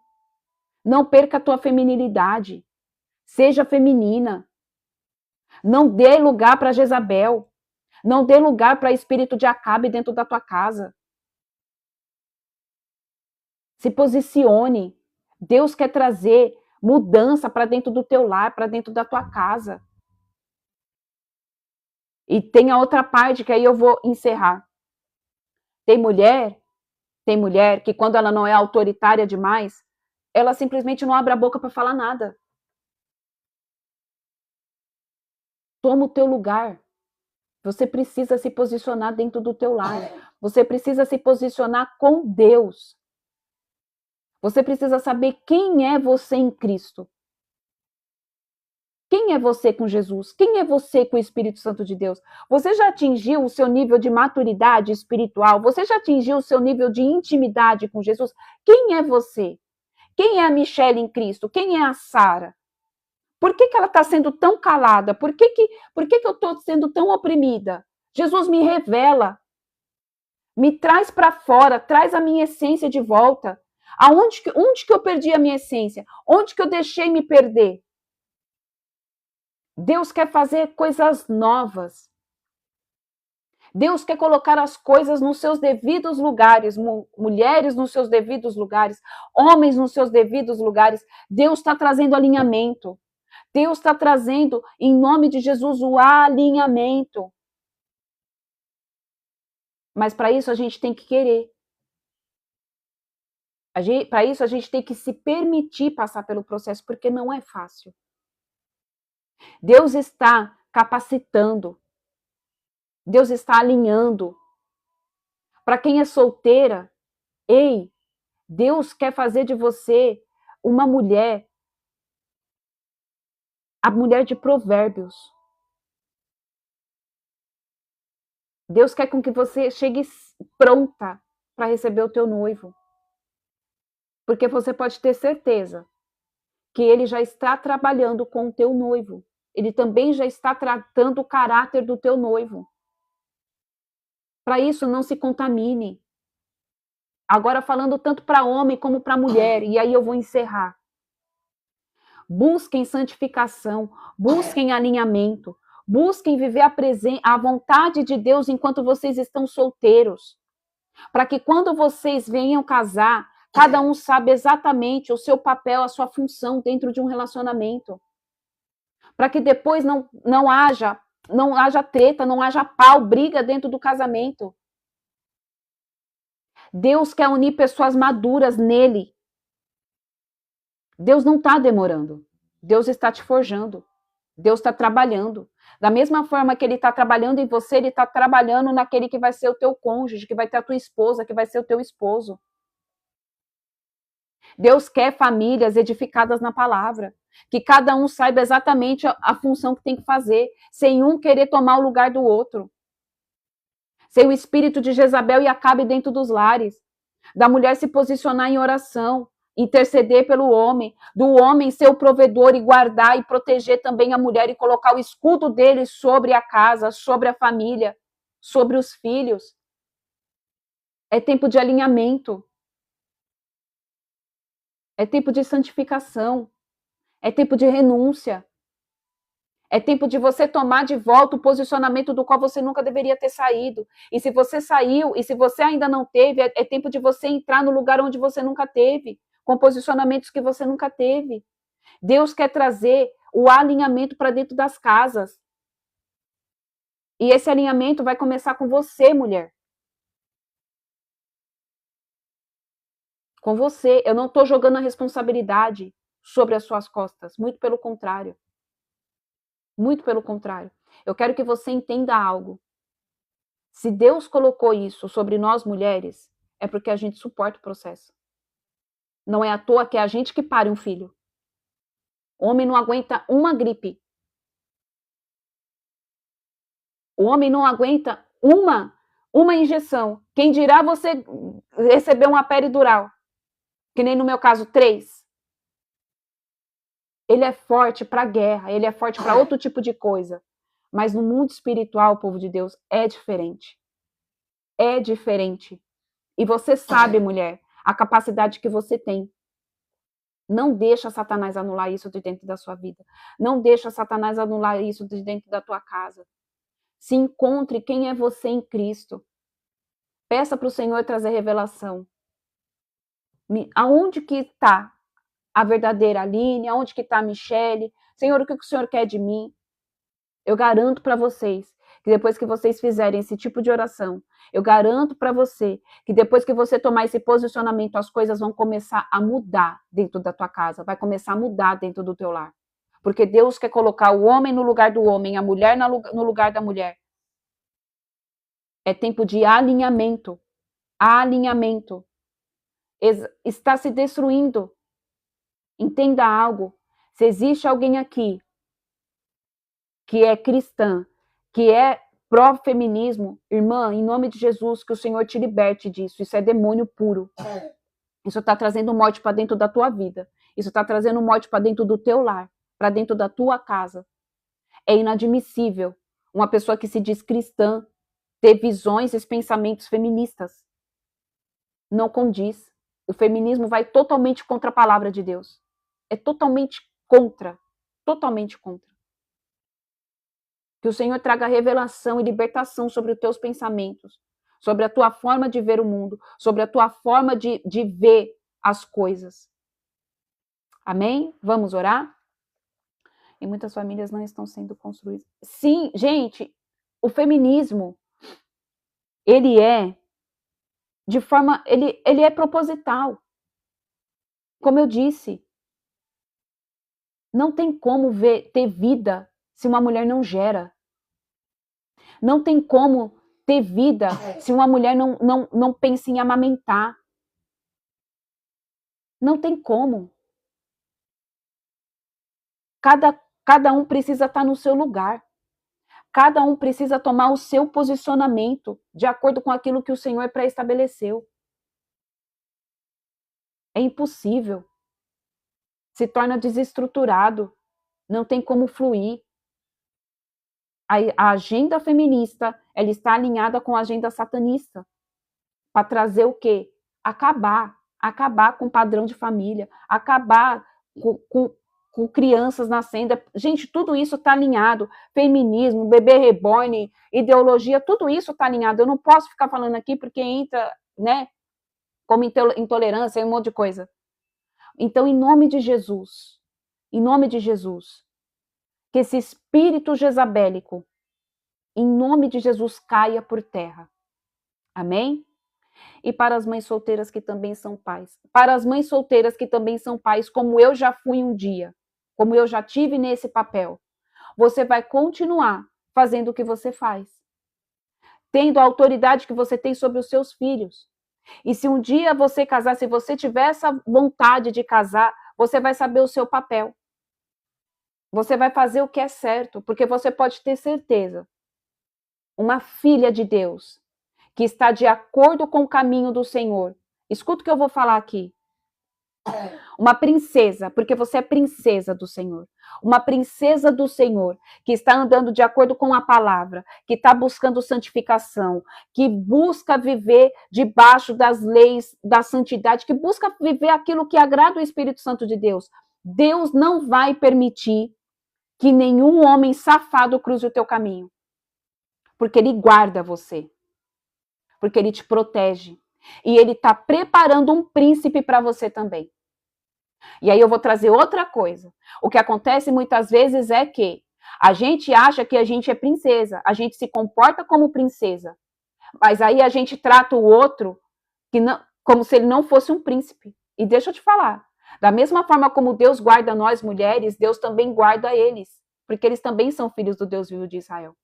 Não perca a tua feminilidade. Seja feminina. Não dê lugar para Jezabel. Não dê lugar para espírito de Acabe dentro da tua casa. Se posicione. Deus quer trazer mudança para dentro do teu lar, para dentro da tua casa. E tem a outra parte que aí eu vou encerrar. Tem mulher que quando ela não é autoritária demais, ela simplesmente não abre a boca para falar nada. Toma o teu lugar. Você precisa se posicionar dentro do teu lar. Você precisa se posicionar com Deus. Você precisa saber quem é você em Cristo. Quem é você com Jesus? Quem é você com o Espírito Santo de Deus? Você já atingiu o seu nível de maturidade espiritual? Você já atingiu o seu nível de intimidade com Jesus? Quem é você? Quem é a Michelle em Cristo? Quem é a Sara? Por que ela está sendo tão calada? Por que eu estou sendo tão oprimida? Jesus me revela. Me traz para fora, traz a minha essência de volta. Onde que eu perdi a minha essência? Onde que eu deixei me perder? Deus quer fazer coisas novas. Deus quer colocar as coisas nos seus devidos lugares, mulheres nos seus devidos lugares, homens nos seus devidos lugares. Deus está trazendo alinhamento. Deus está trazendo, em nome de Jesus, o alinhamento. Mas para isso a gente tem que querer. Para isso a gente tem que se permitir passar pelo processo, porque não é fácil. Deus está capacitando. Deus está alinhando. Para quem é solteira, ei, Deus quer fazer de você uma mulher, a mulher de Provérbios. Deus quer com que você chegue pronta para receber o teu noivo. Porque você pode ter certeza que ele já está trabalhando com o teu noivo. Ele também já está tratando o caráter do teu noivo. Para isso, não se contamine. Agora, falando tanto para homem como para mulher, e aí eu vou encerrar. Busquem santificação, busquem alinhamento, busquem viver a vontade de Deus enquanto vocês estão solteiros. Para que quando vocês venham casar, cada um sabe exatamente o seu papel, a sua função dentro de um relacionamento. Para que depois não haja treta, não haja pau, briga dentro do casamento. Deus quer unir pessoas maduras nele. Deus não está demorando. Deus está te forjando. Deus está trabalhando. Da mesma forma que ele está trabalhando em você, ele está trabalhando naquele que vai ser o teu cônjuge, que vai ter a tua esposa, que vai ser o teu esposo. Deus quer famílias edificadas na palavra. Que cada um saiba exatamente a função que tem que fazer, sem um querer tomar o lugar do outro. Sem o espírito de Jezabel e Acabe dentro dos lares. Da mulher se posicionar em oração, interceder pelo homem, do homem ser o provedor e guardar e proteger também a mulher e colocar o escudo dele sobre a casa, sobre a família, sobre os filhos. É tempo de alinhamento. É tempo de santificação. É tempo de renúncia. É tempo de você tomar de volta o posicionamento do qual você nunca deveria ter saído. E se você saiu, e se você ainda não teve, é tempo de você entrar no lugar onde você nunca teve, com posicionamentos que você nunca teve. Deus quer trazer o alinhamento para dentro das casas. E esse alinhamento vai começar com você, mulher. Com você. Eu não estou jogando a responsabilidade sobre as suas costas. Muito pelo contrário. Muito pelo contrário. Eu quero que você entenda algo. Se Deus colocou isso sobre nós mulheres, é porque a gente suporta o processo. Não é à toa que é a gente que pare um filho. O homem não aguenta uma gripe. O homem não aguenta uma injeção. Quem dirá você receber uma peridural? Que nem no meu caso, 3. Ele é forte para guerra, ele é forte para outro tipo de coisa. Mas no mundo espiritual, povo de Deus, é diferente. É diferente. E você sabe, mulher, a capacidade que você tem. Não deixa Satanás anular isso de dentro da sua vida. Não deixa Satanás anular isso de dentro da tua casa. Se encontre quem é você em Cristo. Peça para o Senhor trazer revelação. Aonde que está a verdadeira Aline? Aonde que está a Michele? Senhor, o que o Senhor quer de mim? Eu garanto para vocês que depois que vocês fizerem esse tipo de oração, eu garanto para você que depois que você tomar esse posicionamento, as coisas vão começar a mudar dentro da tua casa, vai começar a mudar dentro do teu lar. Porque Deus quer colocar o homem no lugar do homem, a mulher no lugar da mulher. É tempo de alinhamento. Alinhamento. Está se destruindo. Entenda algo. Se existe alguém aqui que é cristã, que é pró-feminismo, irmã, em nome de Jesus, que o Senhor te liberte disso. Isso é demônio puro. Isso está trazendo morte para dentro da tua vida. Isso está trazendo morte para dentro do teu lar, para dentro da tua casa. É inadmissível uma pessoa que se diz cristã ter visões e pensamentos feministas. Não condiz. O feminismo vai totalmente contra a palavra de Deus. É totalmente contra. Totalmente contra. Que o Senhor traga revelação e libertação sobre os teus pensamentos, sobre a tua forma de ver o mundo, sobre a tua forma de ver as coisas. Amém? Vamos orar? E muitas famílias não estão sendo construídas. Sim, gente, o feminismo, ele é de forma, ele é proposital. Como eu disse, não tem como ter vida se uma mulher não gera. Não tem como ter vida se uma mulher não pensa em amamentar. Não tem como. Cada um precisa estar no seu lugar. Cada um precisa tomar o seu posicionamento de acordo com aquilo que o Senhor pré-estabeleceu. É impossível. Se torna desestruturado. Não tem como fluir. A agenda feminista, ela está alinhada com a agenda satanista. Para trazer o quê? Acabar com o padrão de família, acabar com crianças nascendo. Gente, tudo isso está alinhado. Feminismo, bebê reborn, ideologia, tudo isso está alinhado. Eu não posso ficar falando aqui porque entra, né, como intolerância e um monte de coisa. Então, em nome de Jesus, que esse espírito jezabélico, em nome de Jesus, caia por terra. Amém? E para as mães solteiras que também são pais. Para as mães solteiras que também são pais, como eu já fui um dia, como eu já tive nesse papel. Você vai continuar fazendo o que você faz. Tendo a autoridade que você tem sobre os seus filhos. E se um dia você casar, se você tiver essa vontade de casar, você vai saber o seu papel. Você vai fazer o que é certo, porque você pode ter certeza. Uma filha de Deus, que está de acordo com o caminho do Senhor. Escuta o que eu vou falar aqui. Uma princesa, porque você é princesa do Senhor. Uma princesa do Senhor, que está andando de acordo com a palavra, que está buscando santificação, que busca viver debaixo das leis da santidade, que busca viver aquilo que agrada o Espírito Santo de Deus. Deus não vai permitir que nenhum homem safado cruze o teu caminho. Porque Ele guarda você. Porque Ele te protege. E Ele está preparando um príncipe para você também. E aí eu vou trazer outra coisa. O que acontece muitas vezes é que a gente acha que a gente é princesa. A gente se comporta como princesa. Mas aí a gente trata o outro como se ele não fosse um príncipe. E deixa eu te falar. Da mesma forma como Deus guarda nós mulheres, Deus também guarda eles. Porque eles também são filhos do Deus vivo de Israel.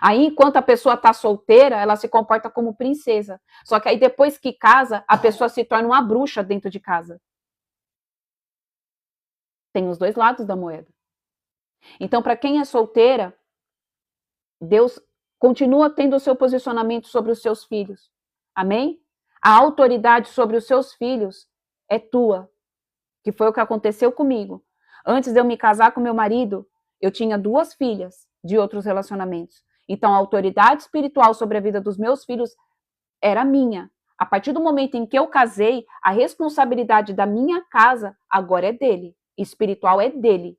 Aí, enquanto a pessoa está solteira, ela se comporta como princesa. Só que aí, depois que casa, a pessoa se torna uma bruxa dentro de casa. Tem os dois lados da moeda. Então, para quem é solteira, Deus continua tendo o seu posicionamento sobre os seus filhos. Amém? A autoridade sobre os seus filhos é tua, que foi o que aconteceu comigo. Antes de eu me casar com meu marido, eu tinha 2 filhas de outros relacionamentos. Então, a autoridade espiritual sobre a vida dos meus filhos era minha. A partir do momento em que eu casei, a responsabilidade da minha casa agora é dele. Espiritual é dele.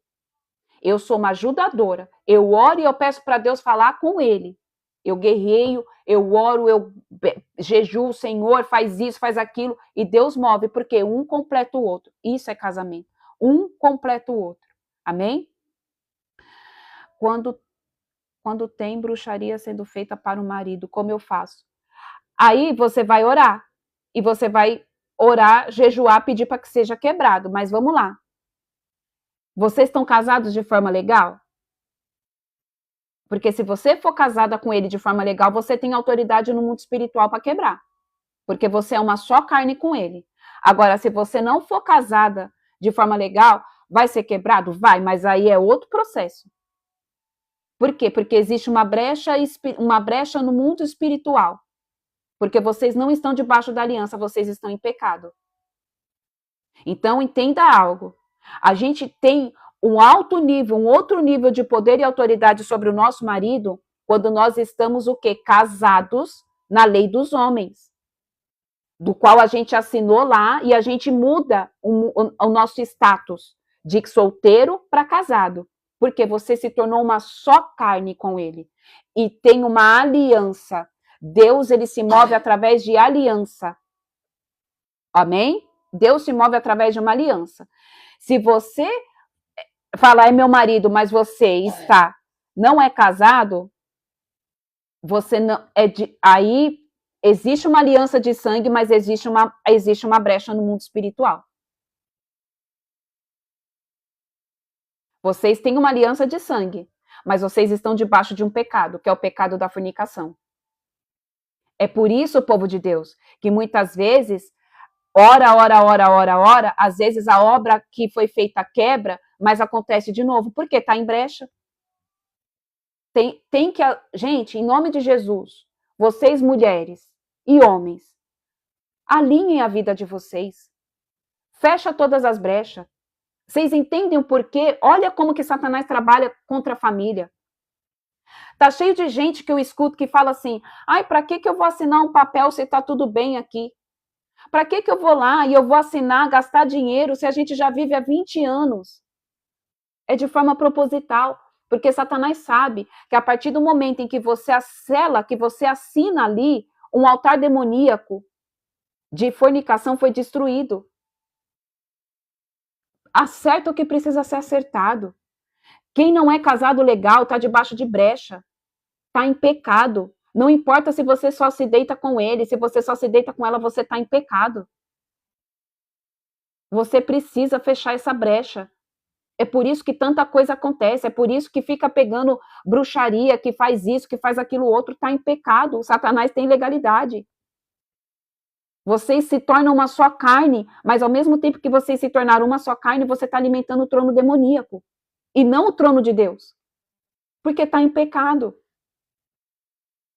Eu sou uma ajudadora. Eu oro e eu peço para Deus falar com ele. Eu guerreio, eu oro, eu jejuo, o Senhor faz isso, faz aquilo, e Deus move, porque um completa o outro. Isso é casamento. Um completa o outro. Amém? Quando tem bruxaria sendo feita para o marido, como eu faço? Aí você vai orar. E você vai orar, jejuar, pedir para que seja quebrado. Mas vamos lá. Vocês estão casados de forma legal? Porque se você for casada com ele de forma legal, você tem autoridade no mundo espiritual para quebrar. Porque você é uma só carne com ele. Agora, se você não for casada de forma legal, vai ser quebrado? Vai, mas aí é outro processo. Por quê? Porque existe uma brecha no mundo espiritual. Porque vocês não estão debaixo da aliança, vocês estão em pecado. Então, entenda algo. A gente tem um alto nível, um outro nível de poder e autoridade sobre o nosso marido quando nós estamos o quê? Casados na lei dos homens, do qual a gente assinou lá e a gente muda o nosso status de solteiro para casado, porque você se tornou uma só carne com ele e tem uma aliança. Deus, ele se move através de aliança. Amém? Deus se move através de uma aliança. Se você falar é meu marido, mas você não é casado, você não aí existe uma aliança de sangue, mas existe uma brecha no mundo espiritual. Vocês têm uma aliança de sangue, mas vocês estão debaixo de um pecado, que é o pecado da fornicação. É por isso, povo de Deus, que muitas vezes ora, às vezes a obra que foi feita quebra, mas acontece de novo, porque está em brecha. Tem que, gente, em nome de Jesus, vocês mulheres e homens, alinhem a vida de vocês. Fecha todas as brechas. Vocês entendem o porquê? Olha como que Satanás trabalha contra a família. Tá cheio de gente que eu escuto que fala assim, ai, para que eu vou assinar um papel se tá tudo bem aqui? Para que eu vou lá e eu vou assinar, gastar dinheiro se a gente já vive há 20 anos? É de forma proposital, porque Satanás sabe que a partir do momento em que você que você assina ali, um altar demoníaco de fornicação foi destruído. Acerta o que precisa ser acertado. Quem não é casado legal está debaixo de brecha, está em pecado. Não importa se você só se deita com ele, se você só se deita com ela, você está em pecado. Você precisa fechar essa brecha. É por isso que tanta coisa acontece, é por isso que fica pegando bruxaria, que faz isso, que faz aquilo outro, está em pecado. O Satanás tem legalidade. Vocês se tornam uma só carne, mas ao mesmo tempo que vocês se tornaram uma só carne, você está alimentando o trono demoníaco. E não o trono de Deus. Porque está em pecado.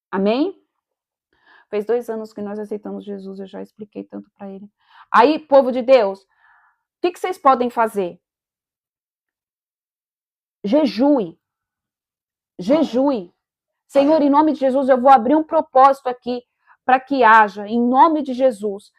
Amém? Fez 2 anos que nós aceitamos Jesus, eu já expliquei tanto para ele. Aí, povo de Deus, o que vocês podem fazer? Jejue. Jejue. Senhor, em nome de Jesus, eu vou abrir um propósito aqui para que haja, em nome de Jesus,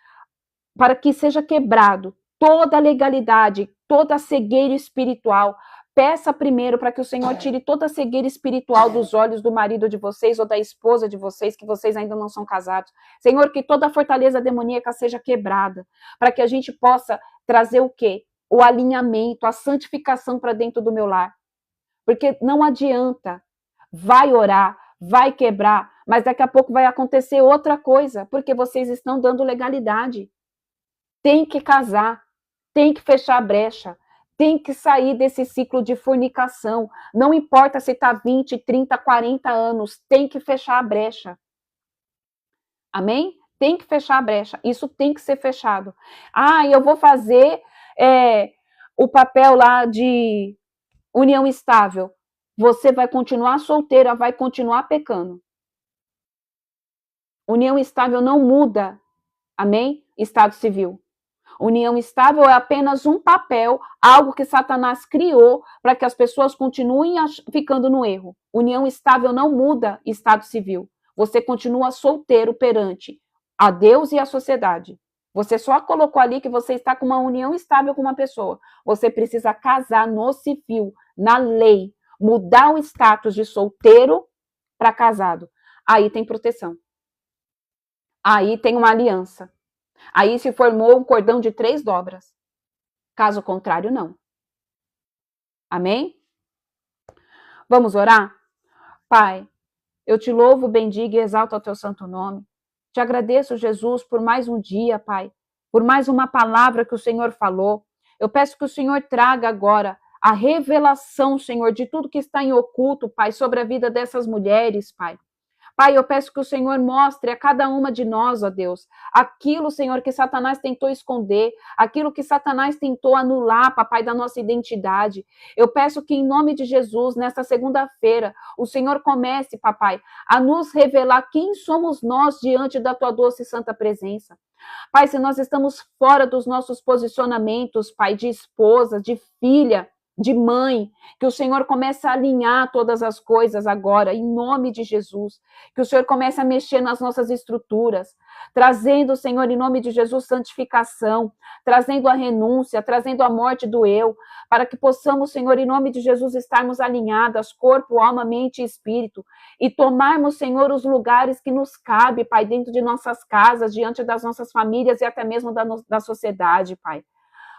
para que seja quebrado toda a legalidade, toda a cegueira espiritual. Peça primeiro para que o Senhor tire toda a cegueira espiritual dos olhos do marido de vocês ou da esposa de vocês, que vocês ainda não são casados. Senhor, que toda a fortaleza demoníaca seja quebrada, para que a gente possa trazer o quê? O alinhamento, a santificação para dentro do meu lar. Porque não adianta, vai orar, vai quebrar, mas daqui a pouco vai acontecer outra coisa, porque vocês estão dando legalidade. Tem que casar, tem que fechar a brecha, tem que sair desse ciclo de fornicação. Não importa se está 20, 30, 40 anos, tem que fechar a brecha. Amém? Tem que fechar a brecha. Isso tem que ser fechado. Ah, eu vou fazer o papel lá de união estável, você vai continuar solteira, vai continuar pecando. União estável não muda, amém? Estado civil. União estável é apenas um papel, algo que Satanás criou para que as pessoas continuem ficando no erro. União estável não muda estado civil. Você continua solteiro perante a Deus e a sociedade. Você só colocou ali que você está com uma união estável com uma pessoa. Você precisa casar no civil, na lei, mudar o status de solteiro para casado. Aí tem proteção. Aí tem uma aliança. Aí se formou um cordão de 3 dobras. Caso contrário, não. Amém? Vamos orar? Pai, eu te louvo, bendigo e exalto o teu santo nome. Te agradeço, Jesus, por mais um dia, Pai, por mais uma palavra que o Senhor falou. Eu peço que o Senhor traga agora a revelação, Senhor, de tudo que está em oculto, Pai, sobre a vida dessas mulheres, Pai. Pai, eu peço que o Senhor mostre a cada uma de nós, ó Deus, aquilo, Senhor, que Satanás tentou esconder, aquilo que Satanás tentou anular, papai, da nossa identidade. Eu peço que, em nome de Jesus, nesta segunda-feira, o Senhor comece, papai, a nos revelar quem somos nós diante da tua doce e santa presença. Pai, se nós estamos fora dos nossos posicionamentos, Pai, de esposa, de filha, de mãe, que o Senhor comece a alinhar todas as coisas agora, em nome de Jesus, que o Senhor comece a mexer nas nossas estruturas, trazendo, Senhor, em nome de Jesus, santificação, trazendo a renúncia, trazendo a morte do eu, para que possamos, Senhor, em nome de Jesus, estarmos alinhadas, corpo, alma, mente e espírito, e tomarmos, Senhor, os lugares que nos cabe, Pai, dentro de nossas casas, diante das nossas famílias e até mesmo da sociedade, Pai.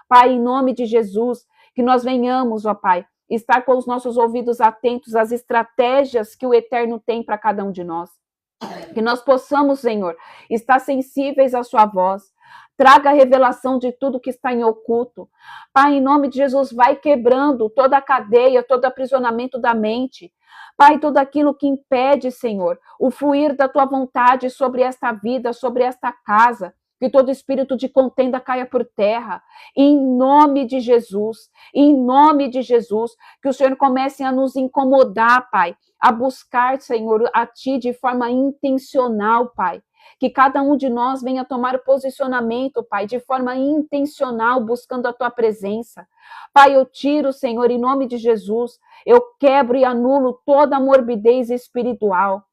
Pai, em nome de Jesus, que nós venhamos, ó Pai, estar com os nossos ouvidos atentos às estratégias que o Eterno tem para cada um de nós. Que nós possamos, Senhor, estar sensíveis à sua voz. Traga a revelação de tudo que está em oculto. Pai, em nome de Jesus, vai quebrando toda a cadeia, todo aprisionamento da mente. Pai, tudo aquilo que impede, Senhor, o fluir da tua vontade sobre esta vida, sobre esta casa. Que todo espírito de contenda caia por terra, em nome de Jesus, que o Senhor comece a nos incomodar, Pai, a buscar, Senhor, a Ti de forma intencional, Pai, que cada um de nós venha tomar posicionamento, Pai, de forma intencional, buscando a Tua presença. Pai, eu tiro, Senhor, em nome de Jesus, eu quebro e anulo toda a morbidez espiritual,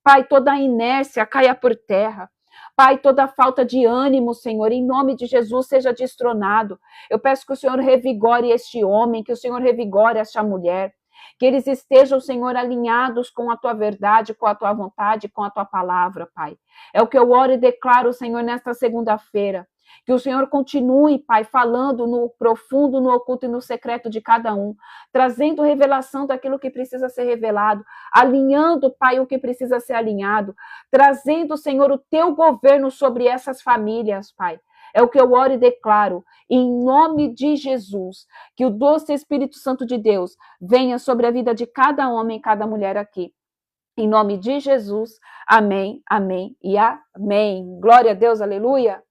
Pai, toda a inércia caia por terra. Pai, toda falta de ânimo, Senhor, em nome de Jesus, seja destronado. Eu peço que o Senhor revigore este homem, que o Senhor revigore esta mulher, que eles estejam, Senhor, alinhados com a tua verdade, com a tua vontade, com a tua palavra, Pai. É o que eu oro e declaro, Senhor, nesta segunda-feira. Que o Senhor continue, Pai, falando no profundo, no oculto e no secreto de cada um, trazendo revelação daquilo que precisa ser revelado, alinhando, Pai, o que precisa ser alinhado, trazendo, Senhor, o teu governo sobre essas famílias, Pai. É o que eu oro e declaro, em nome de Jesus, que o doce Espírito Santo de Deus venha sobre a vida de cada homem e cada mulher aqui. Em nome de Jesus, amém, amém e amém. Glória a Deus, aleluia.